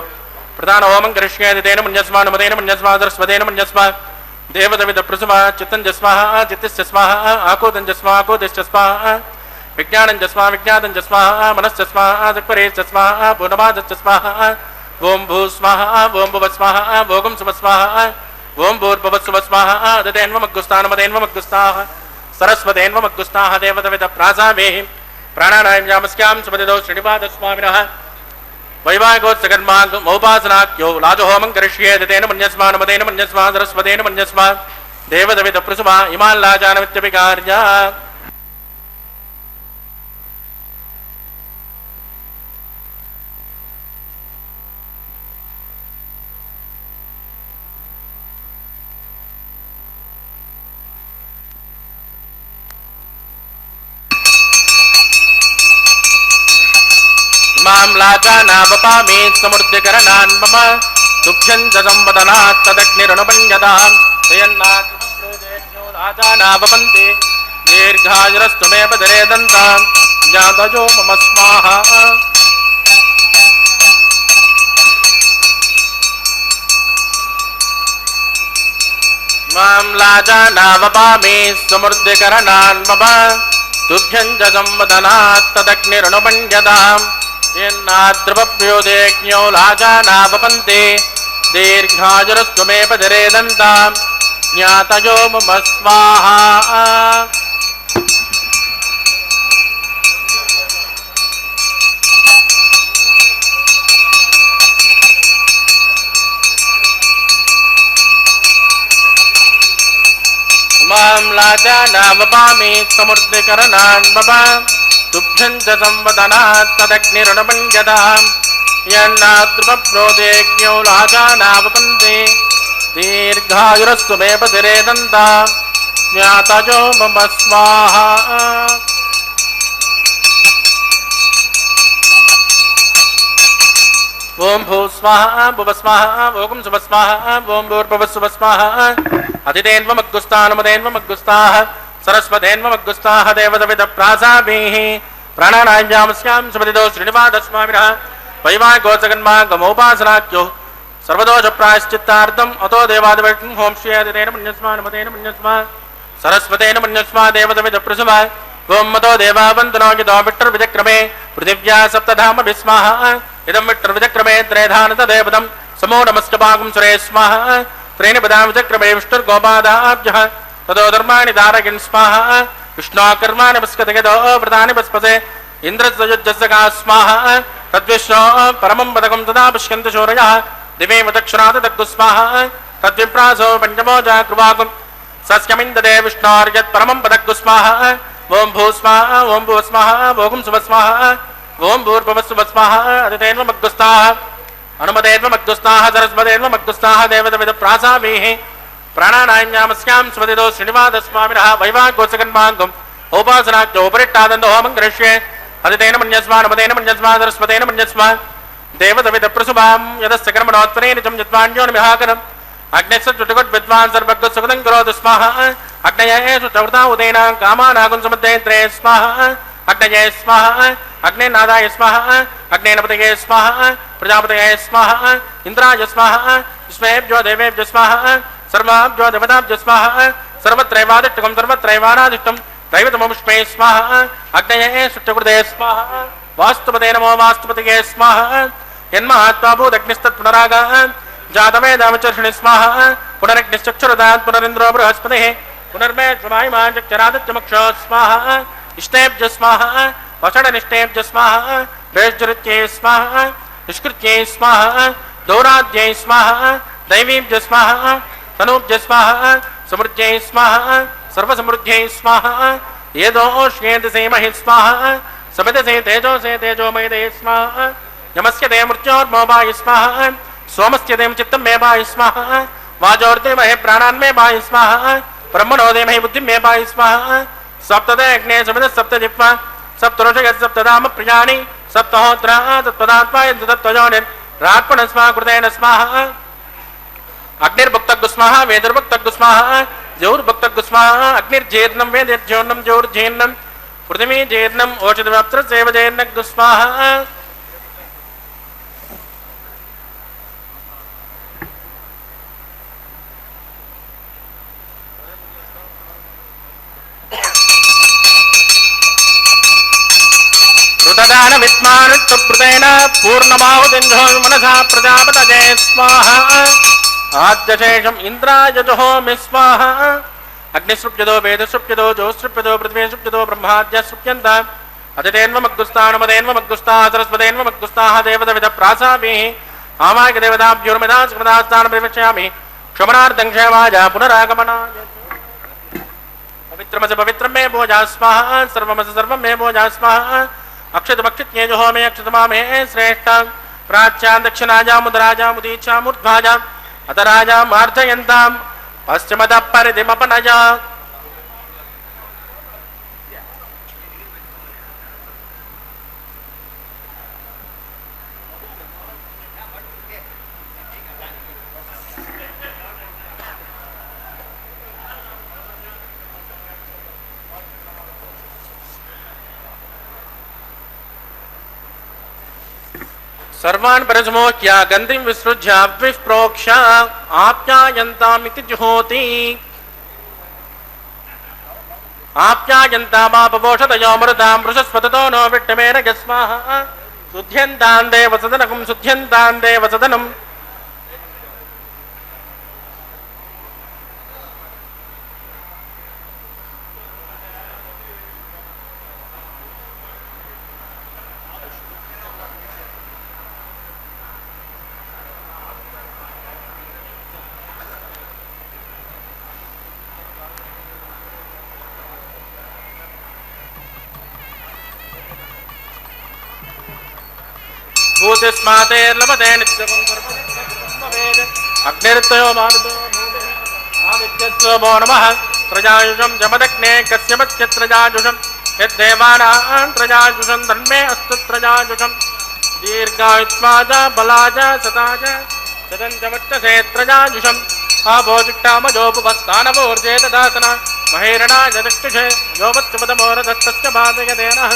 प्रधान होमं करिष्येति तेन मन्यस्मा नमतेन मन्यस्मा सरस्वतेन मन्यस्मा देवदविदप्रसुमा चित्तञ्जस्माः चित्तश्चस्माः आकोदञ्जस्मा आकोदिश्चस्माः विज्ञानञ्जस्मा विज्ञातञ्जस्माः मनश्चस्माः चक्परेश्चस्माः पूर्णमादश्चस्माः ओं भूस्माः ओं भुवस्माः भोगं सुमस्माः ओं भूर्भुवस्सुमस्माः दतेन्वमग्गुस्तानमतेन्वमग्गुस्ताः सरस्वतेन्वमग्गुस्ताः देवदविदप्रासामेः प्राणानायम्यामस्यां सुमतिदो श्रीनिवासस्वामिनः वैवाहिकोत्सकर्माङ्गोपासनाख्यो लाजहोमं करिष्येति तेन मन्यस्मा नमतेन मन्यस्मा सरस्वतेन मन्यस्मा देवदविदप्रसुमा इमान् लाजानमित्यभिकार्य मां लाजानावपामि समृद्धिकरणान् मम तुभ्यं च संवदनात् तदग्निरनुपञ्जतां यन्नात्मप्रोदेभ्यो लाजानावपन्ति दीर्घायुरस्तुमेव दरेदन्तां ज्ञातयो मम स्वाहा मां लाजानावपामि समृद्धिकरणान् मम तुभ्यं च संवदनात् तदग्निरनुपञ्जतां येन्नाद्रवप्योदेज्ञो लाजानावपन्ति दीर्घायुरस्त्वमेव दरेदन्तां ज्ञातयो मम स्वाहा मां लाजानावपामि समृद्धिकरणान् मम तुभ्यं च संवदनात् तदग्निरनुपञ्जतां यन्नाद्रुमप्रोदेज्ञो लाजानावपन्ति दीर्घायुरस्त्वमेव दरेदन्तां ज्ञातयो मम स्वाहा ओं भूस्वाहा भुवस्वाहा भोगं सुवस्वाहा ओं भूर्भुवस्सुवस्वाहा अतिथेन्वमग्गुस्तानमदेन्वमग्गुस्ताः सरस्वतेन्वमग्गुस्ताः देवदविदप्रासाभिः प्राणानायम्यामस्यां सुमतिदो श्रीनिवासस्वामिनः वैवाहिकोत्सकर्माङ्गोपासनाख्यो सर्वदोषप्रायश्चित्तार्थम् अतो देवादिवैष्णं होंश्येतेन मन्यस्मा नमतेन मन्यस्मा सरस्वतेन मन्यस्मा देवदविदप्रसुमा ओं मतो देवावन्दनो यतो विट्टर्विचक्रमे पृथिव्या सप्तधाम विस्माः इदं विट्टर्विचक्रमे त्रयधानतदेवतं समो नमस्कभागं सुरे स्मः त्रीणि पदां विचक्रमे विष्णुर्गोपादाभ्यः ततो धर्माणि धारयन् स्वाहा विष्णोकर्माणि पुष्कतगतो व्रतानि पुष्पसे इन्द्रस्वयुज्जस्सका स्वाहा तद्विष्णो परमं पदकं तदा पुष्यन्ति शौर्यः दिवे दक्षिणात् दग्गुस्वाहा तद्विप्रासो पञ्चमो जागृवाकुं सस्यमिन्ददे विष्णोर्यत् परमं पदग्गुस्वाहा ओं भूस्वाहा ओं भुवस्वाहा भोगं सुवस्वाहा ओं भूर्भुवस्सुवस्वाहा अदितेन्वमग्गुस्ताः अनुमतेन्वमग्गुस्ताः सरस्वतेन्वमग्गुस्ताः देवदविदप्रासाभिः प्राणानायम्यामस्यां सुमतिदो श्रीनिवासस्वामिनः वैवाहिकोत्सकर्माङ्गम् उपासनाख्यो उपरिष्टादन्तो होमं करिष्ये अदितेन मन्यस्मा नमतेन मन्यस्मा सरस्वतेन मन्यस्मा देवदविदप्रसुभां यदस्य कर्मणोत्तरेण चं यद्वान्योन्मिहाकरम् अग्नेश्व चुटुकुट्विद्वान् सर्वज्ञसुखदं करोतु स्वाहा अग्नये सुचवृता उदेन कामानागुं समुद्रये स्वाहा अग्नये स्वाहा अग्नेनादाय स्वाहा अग्नेनपतये स्वाहा प्रजापतये स्वाहा इन्द्राय स्वाहा विश्वेभ्यो देवेभ्यो स्वाहा सर्वाभ्यो देवताभ्यो स्वाहा सर्वत्रैवादिष्टकं सर्वत्रैवानादिष्टं दैवतममुष्मे स्वाहा अग्नये सुचकृते स्वाहा वास्तुपते नमो वास्तुपतये स्वाहा यन्महात्मा भूदग्निस्तत्पुनरागः जातवेदामचर्षणि स्वाहा पुनरग्निश्चक्षुरदात् पुनरिन्द्रो बृहस्पतिः पुनर्मे स्वमायिमान् चक्षरादित्यमुक्षो स्वाहा इष्टेभ्यो स्वाहा वषडनिष्टेभ्यो स्वाहा वेश्जृत्यै स्वाहा निष्कृत्यै स्वाहा दौराद्यै स्वाहा दैवीभ्यो स्वाहा तनूभ्यो स्वाहा समृद्ध्यै स्वाहा सर्वसमृद्ध्यै स्वाहा येदोष्येति सेमहि स्वाहा समितसे तेजोसे तेजोमयदे स्वाहा यमस्य ते मृत्योर्मोभाय स्वाहा सोमस्य देम चित्तं मे भाय स्वाहा वाजोर्ते महे प्राणान् मे भाय स्वाहा ब्रह्मणो दे महे बुद्धिं मे भाय स्वाहा सप्तदे अग्ने समित सप्तजिह्वा सप्तरोषय सप्तधाम प्रियाणि सप्तहोत्रा तत्पदात्माय तत्त्वयोनिर् रात्मन स्वाहा कृतेन स्वाहा अग्निर्भक्तग्गु स्वाहा वेदर्भक्तग्गु स्वाहा ज्योर्भक्तग्गु स्वाहा अग्निर्जेर्णं वेदिर्ज्योर्णं ज्योर्जेर्णं పృథివీ జీర్ణం ఓషధవప్త్ర సేవ జీర్ణగ్గు స్వాహ. ృతదాన విద్మానుప్రతేన పూర్ణమాహుతింజో మనసా ప్రజాపతజే స్వాహ. ఆద్యశేషం ఇంద్రాయజుహోమి స్వాహ. అగ్నిసృప్యదో వేదసృప్యదో జోసృప్యదో పృథ్వీసృప్యదో బ్రహ్మాద్యసృప్యంత అతిథేన్వమగ్గుస్తానమదేన్వమగ్గుస్తా సరస్వతేన్వమగ్గుస్తాః దేవతవిద ప్రాసాభిః ఆమాయ దేవతాభ్యోర్మిదాస్మదాస్థానం ప్రవిశ్యామి క్షమనార్థం క్షేమాయ పునరాగమనాయ. పవిత్రమస పవిత్రం మే భోజా స్వాహ. సర్వమస సర్వం మే భోజా స్వాహ. అక్షతమక్షిత్యేజుహో మే అక్షతమా మే శ్రేష్ఠ. ప్రాచ్యాం దక్షిణాజాముదరాజాముదీచ్ఛామూర్ధ్వాజాం అతరాజాం ఆర్జయంతాం పశ్చిమద పరిధిమపనజ. సర్వాన్ పరజమోక్య గంధిం విసృజ్య అవ్విః ప్రోక్ష ఆప్యాయంతామితి జుహోతి. ఆప్యాయంతామాపపోషతయో మృతాం వృషస్వతతో నో విట్టమేన గస్మాః. శుద్ధ్యంతాం దేవసదనం శుద్ధ్యంతాం దేవసదనం. భూతిస్మాతేర్లభతే నిత్యకం అగ్నిర్తయో మారుతో ఆదిత్యస్వో నమః. త్రజాయుషం జమదగ్నే కస్యమత్యత్రజాయుషం యద్దేవానాం త్రజాయుషం తన్మే అస్తు త్రజాయుషం. దీర్ఘాయుష్మాజ బలాజ సతాజ సదంచవచ్చసే త్రజాయుషం. ఆభోజిట్టామజోపుపస్థానవోర్జే దదాసన మహేరణాయ చక్షుషే యోవత్సుపదమోరదస్తస్య బాధయదేనః.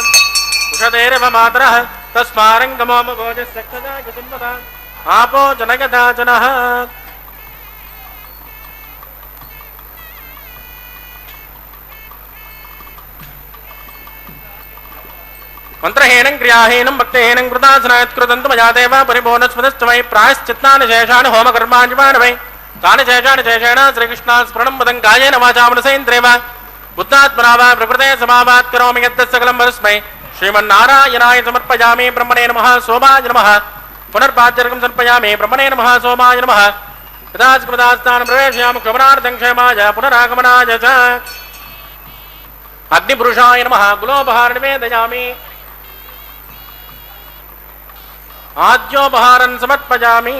ఉషదేరవ మాతరః తస్మారంగమోమభోజస్యక్షజాయతింవద ఆపో జనగదాజనః. మంత్రహీనం క్రియాహీనం భక్తిహీనం కృతాసనాయత్కృతంతు మయా దేవ పరిభోనస్మదశ్చ వై ప్రాయశ్చిత్తాని శేషాని హోమకర్మాణి వై తాని శేషాని శేషేణ శ్రీకృష్ణ స్మరణం వదం కాయేన వాచా మనసేంద్రియవ బుద్ధాత్మనా వా ప్రకృతే సమావాత్ కరోమి యత్తస్సకలం వరస్మై శ్రీమన్నారాయణాయ సమర్పయామి. బ్రహ్మణే నమః సోమాయ నమః. పునర్పాద్యర్గం సమర్పయామి. బ్రహ్మణే నమః సోమాయ నమః. యథాస్థానం ప్రవేశయామి క్షమనార్థం క్షేమాయ పునరాగమనాయ చ. అగ్నిపురుషాయ నమః. గులోపహార నివేదయామి. ఆద్యోపహారం సమర్పయామి.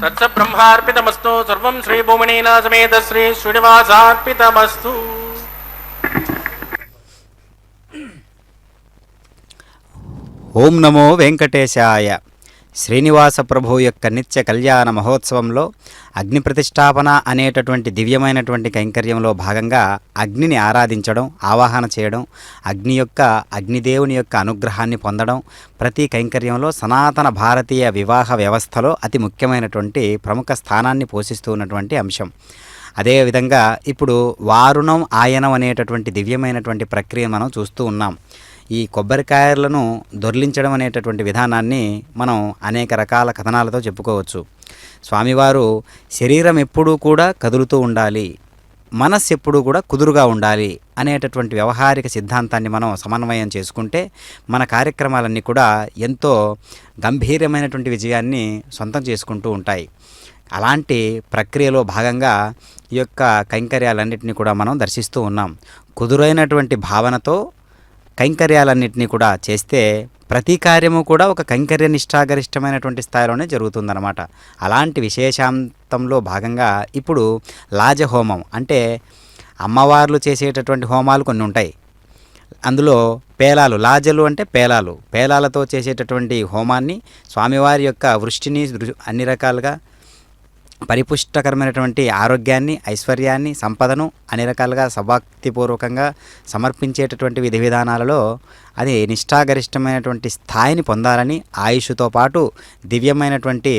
తత్స బ్రహ్మార్పితమస్తు. సర్వం శ్రీ భూమినీనా సమేత శ్రీ శ్రీనివాసార్పితమస్తు.
ఓం నమో వెంకటేశాయ. శ్రీనివాస ప్రభు యొక్క నిత్య కళ్యాణ మహోత్సవంలో అగ్ని ప్రతిష్టాపన అనేటటువంటి దివ్యమైనటువంటి కైంకర్యంలో భాగంగా అగ్నిని ఆరాధించడం, ఆవాహన చేయడం, అగ్నిదేవుని యొక్క అనుగ్రహాన్ని పొందడం ప్రతి కైంకర్యంలో సనాతన భారతీయ వివాహ వ్యవస్థలో అతి ముఖ్యమైనటువంటి ప్రముఖ స్థానాన్ని పోషిస్తూ ఉన్నటువంటి అంశం. అదేవిధంగా ఇప్పుడు వారుణం ఆయనం అనేటటువంటి దివ్యమైనటువంటి ప్రక్రియ మనం చూస్తూ ఉన్నాం. ఈ కొబ్బరికాయలను దొర్లించడం అనేటటువంటి విధానాన్ని మనం అనేక రకాల కథనాలతో చెప్పుకోవచ్చు. స్వామివారు శరీరం ఎప్పుడూ కూడా కదులుతూ ఉండాలి, మనస్సు ఎప్పుడూ కూడా కుదురుగా ఉండాలి అనేటటువంటి వ్యవహారిక సిద్ధాంతాన్ని మనం సమన్వయం చేసుకుంటే మన కార్యక్రమాలన్నీ కూడా ఎంతో గంభీరమైనటువంటి విజయాన్ని సొంతం చేసుకుంటూ ఉంటాయి. అలాంటి ప్రక్రియలో భాగంగా ఈ యొక్క కైంకర్యాలన్నింటినీ కూడా మనం దర్శిస్తూ ఉన్నాం. కుదురైనటువంటి భావనతో కైంకర్యాలన్నింటినీ కూడా చేస్తే ప్రతి కార్యము కూడా ఒక కైంకర్య నిష్ఠాగరిష్టమైనటువంటి స్థాయిలోనే జరుగుతుందన్నమాట. అలాంటి విశేషాంతంలో భాగంగా ఇప్పుడు లాజహోమం అంటే అమ్మవార్లు చేసేటటువంటి హోమాలు కొన్ని ఉంటాయి. అందులో పేలాలు, లాజలు అంటే పేలాలతో చేసేటటువంటి హోమాన్ని స్వామివారి యొక్క వృష్టిని అన్ని రకాలుగా పరిపుష్టకరమైనటువంటి ఆరోగ్యాన్ని, ఐశ్వర్యాన్ని, సంపదను అన్ని రకాలుగా సభక్తిపూర్వకంగా సమర్పించేటటువంటి విధి విధానాలలో అది నిష్ఠాగరిష్టమైనటువంటి స్థాయిని పొందాలని, ఆయుష్తో పాటు దివ్యమైనటువంటి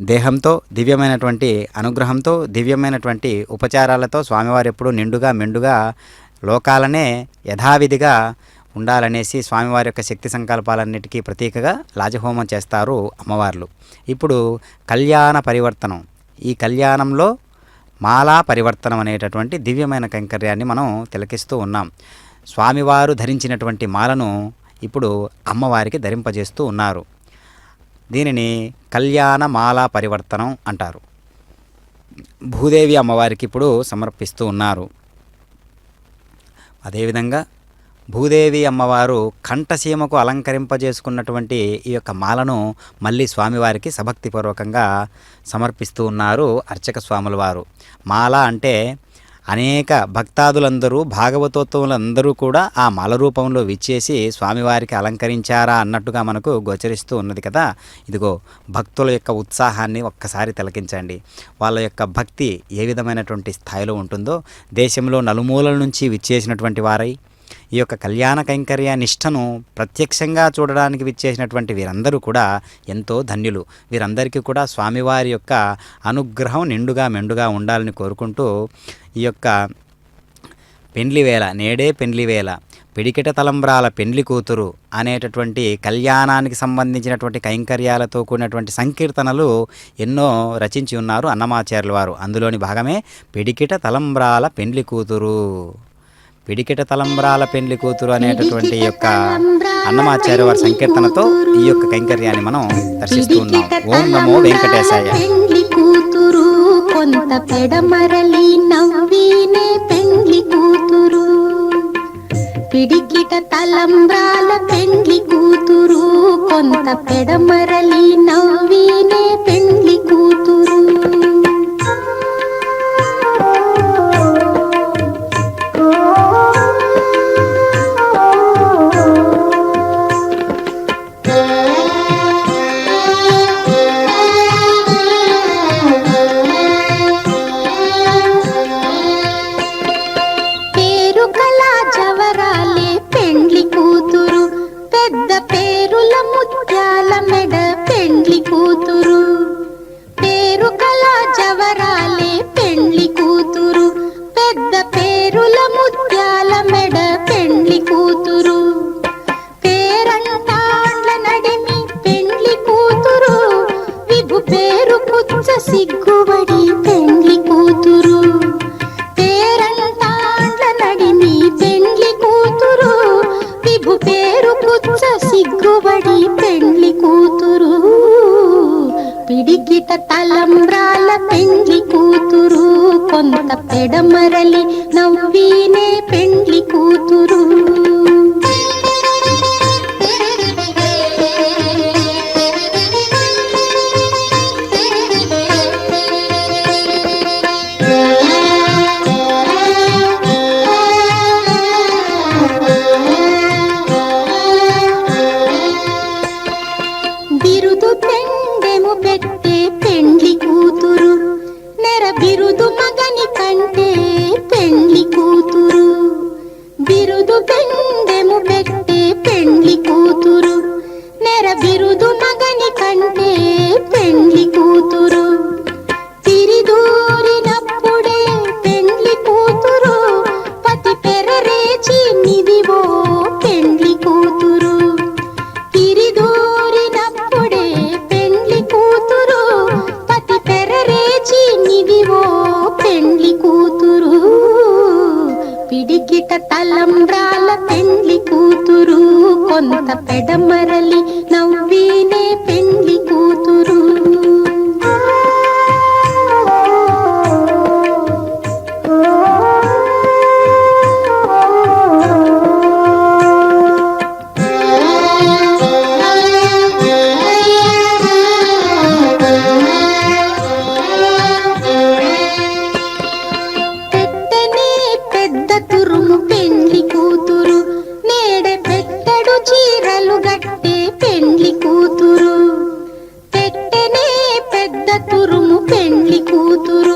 దేహంతో, దివ్యమైనటువంటి అనుగ్రహంతో, దివ్యమైనటువంటి ఉపచారాలతో స్వామివారు ఎప్పుడూ నిండుగా మెండుగా లోకాలనే యథావిధిగా ఉండాలనేసి స్వామివారి యొక్క శక్తి సంకల్పాలన్నిటికీ ప్రతీకగా లాజహోమం చేస్తారు అమ్మవార్లు. ఇప్పుడు కళ్యాణ పరివర్తనం, ఈ కళ్యాణంలో మాలా పరివర్తనం అనేటటువంటి దివ్యమైన కైంకర్యాన్ని మనం తిలకిస్తూ ఉన్నాం. స్వామివారు ధరించినటువంటి మాలను ఇప్పుడు అమ్మవారికి ధరింపజేస్తూ ఉన్నారు. దీనిని కళ్యాణ మాలా పరివర్తనం అంటారు. భూదేవి అమ్మవారికి ఇప్పుడు సమర్పిస్తూ ఉన్నారు. అదేవిధంగా భూదేవి అమ్మవారు కంఠసీమకు అలంకరింపజేసుకున్నటువంటి ఈ యొక్క మాలను మళ్ళీ స్వామివారికి సభక్తిపూర్వకంగా సమర్పిస్తూ ఉన్నారు అర్చక స్వాముల వారు. మాల అంటే అనేక భక్తాదులందరూ, భాగవతోత్తములందరూ కూడా ఆ మాల రూపంలో విచ్చేసి స్వామివారికి అలంకరించారా అన్నట్టుగా మనకు గోచరిస్తూ ఉన్నది కదా. ఇదిగో భక్తుల యొక్క ఉత్సాహాన్ని ఒక్కసారి తిలకించండి. వాళ్ళ యొక్క భక్తి ఏ విధమైనటువంటి స్థాయిలో ఉంటుందో, దేశంలో నలుమూలల నుంచి విచ్చేసినటువంటి వారై ఈ యొక్క కళ్యాణ కైంకర్య నిష్టను ప్రత్యక్షంగా చూడడానికి విచ్చేసినటువంటి వీరందరూ కూడా ఎంతో ధన్యులు. వీరందరికీ కూడా స్వామివారి యొక్క అనుగ్రహం నిండుగా మెండుగా ఉండాలని కోరుకుంటూ ఈ యొక్క పెండ్లివేళ, నేడే పెండ్లివేళ, పిడికిట తలంబ్రాల పెండ్లి కూతురు అనేటటువంటి కళ్యాణానికి సంబంధించినటువంటి కైంకర్యాలతో కూడినటువంటి సంకీర్తనలు ఎన్నో రచించి ఉన్నారు అన్నమాచార్యుల వారు. అందులోని భాగమే పిడికిట తలంబ్రాల పెండ్లి కూతురు. పిడికిట తలంబ్రాల పెండ్లి కూతురు అనేటటువంటి యొక్క అన్నమాచార్య వారి సంకీర్తనతో ఈ యొక్క కైంకర్యాన్ని మనం దర్శిస్తూ ఉన్నాం. ఓం నమో వెంకటేశాయ.
పెండ్లి కూతురు కొంత పెడమరలి నవ్వినే పెండ్లి కూతురు, పిడికిట తలంబ్రాల పెండ్లి కూతురు కొంత పెడమరలి నవ్వినే పెండ్లి కూతురు. సిగ్గుబడి పెండ్లి కూతురు, పేరంటాండ్ల నడిమి పెండ్లి కూతురు, విభు పేరు పుచ్చ సిగ్గుబడి పెండ్లి కూతురు, పిడికిట తలంబ్రాల పెండ్లి కూతురు కొంత పెడమరలి నవ్వినే పెండ్లి కూతురు. బిరుదు పెండెము పెట్టే పెండ్లి కూతురు, నెర బిరుదు మగని కంటే పెండ్లి కూతురు, బిరుదు పెండెము తలంబ్రాల పెండ్లి కూతురు కొంత పెడమరలి నవ్వీనే పెండ్లి కూతురు. పెట్టెనే పెద్ద తురుము పెండ్లి కూతురు, నేడే పెట్టెడు చీరలు గట్టే పెండ్లి కూతురు. పెట్టెనే పెద్ద తురుము పెండ్లి కూతురు,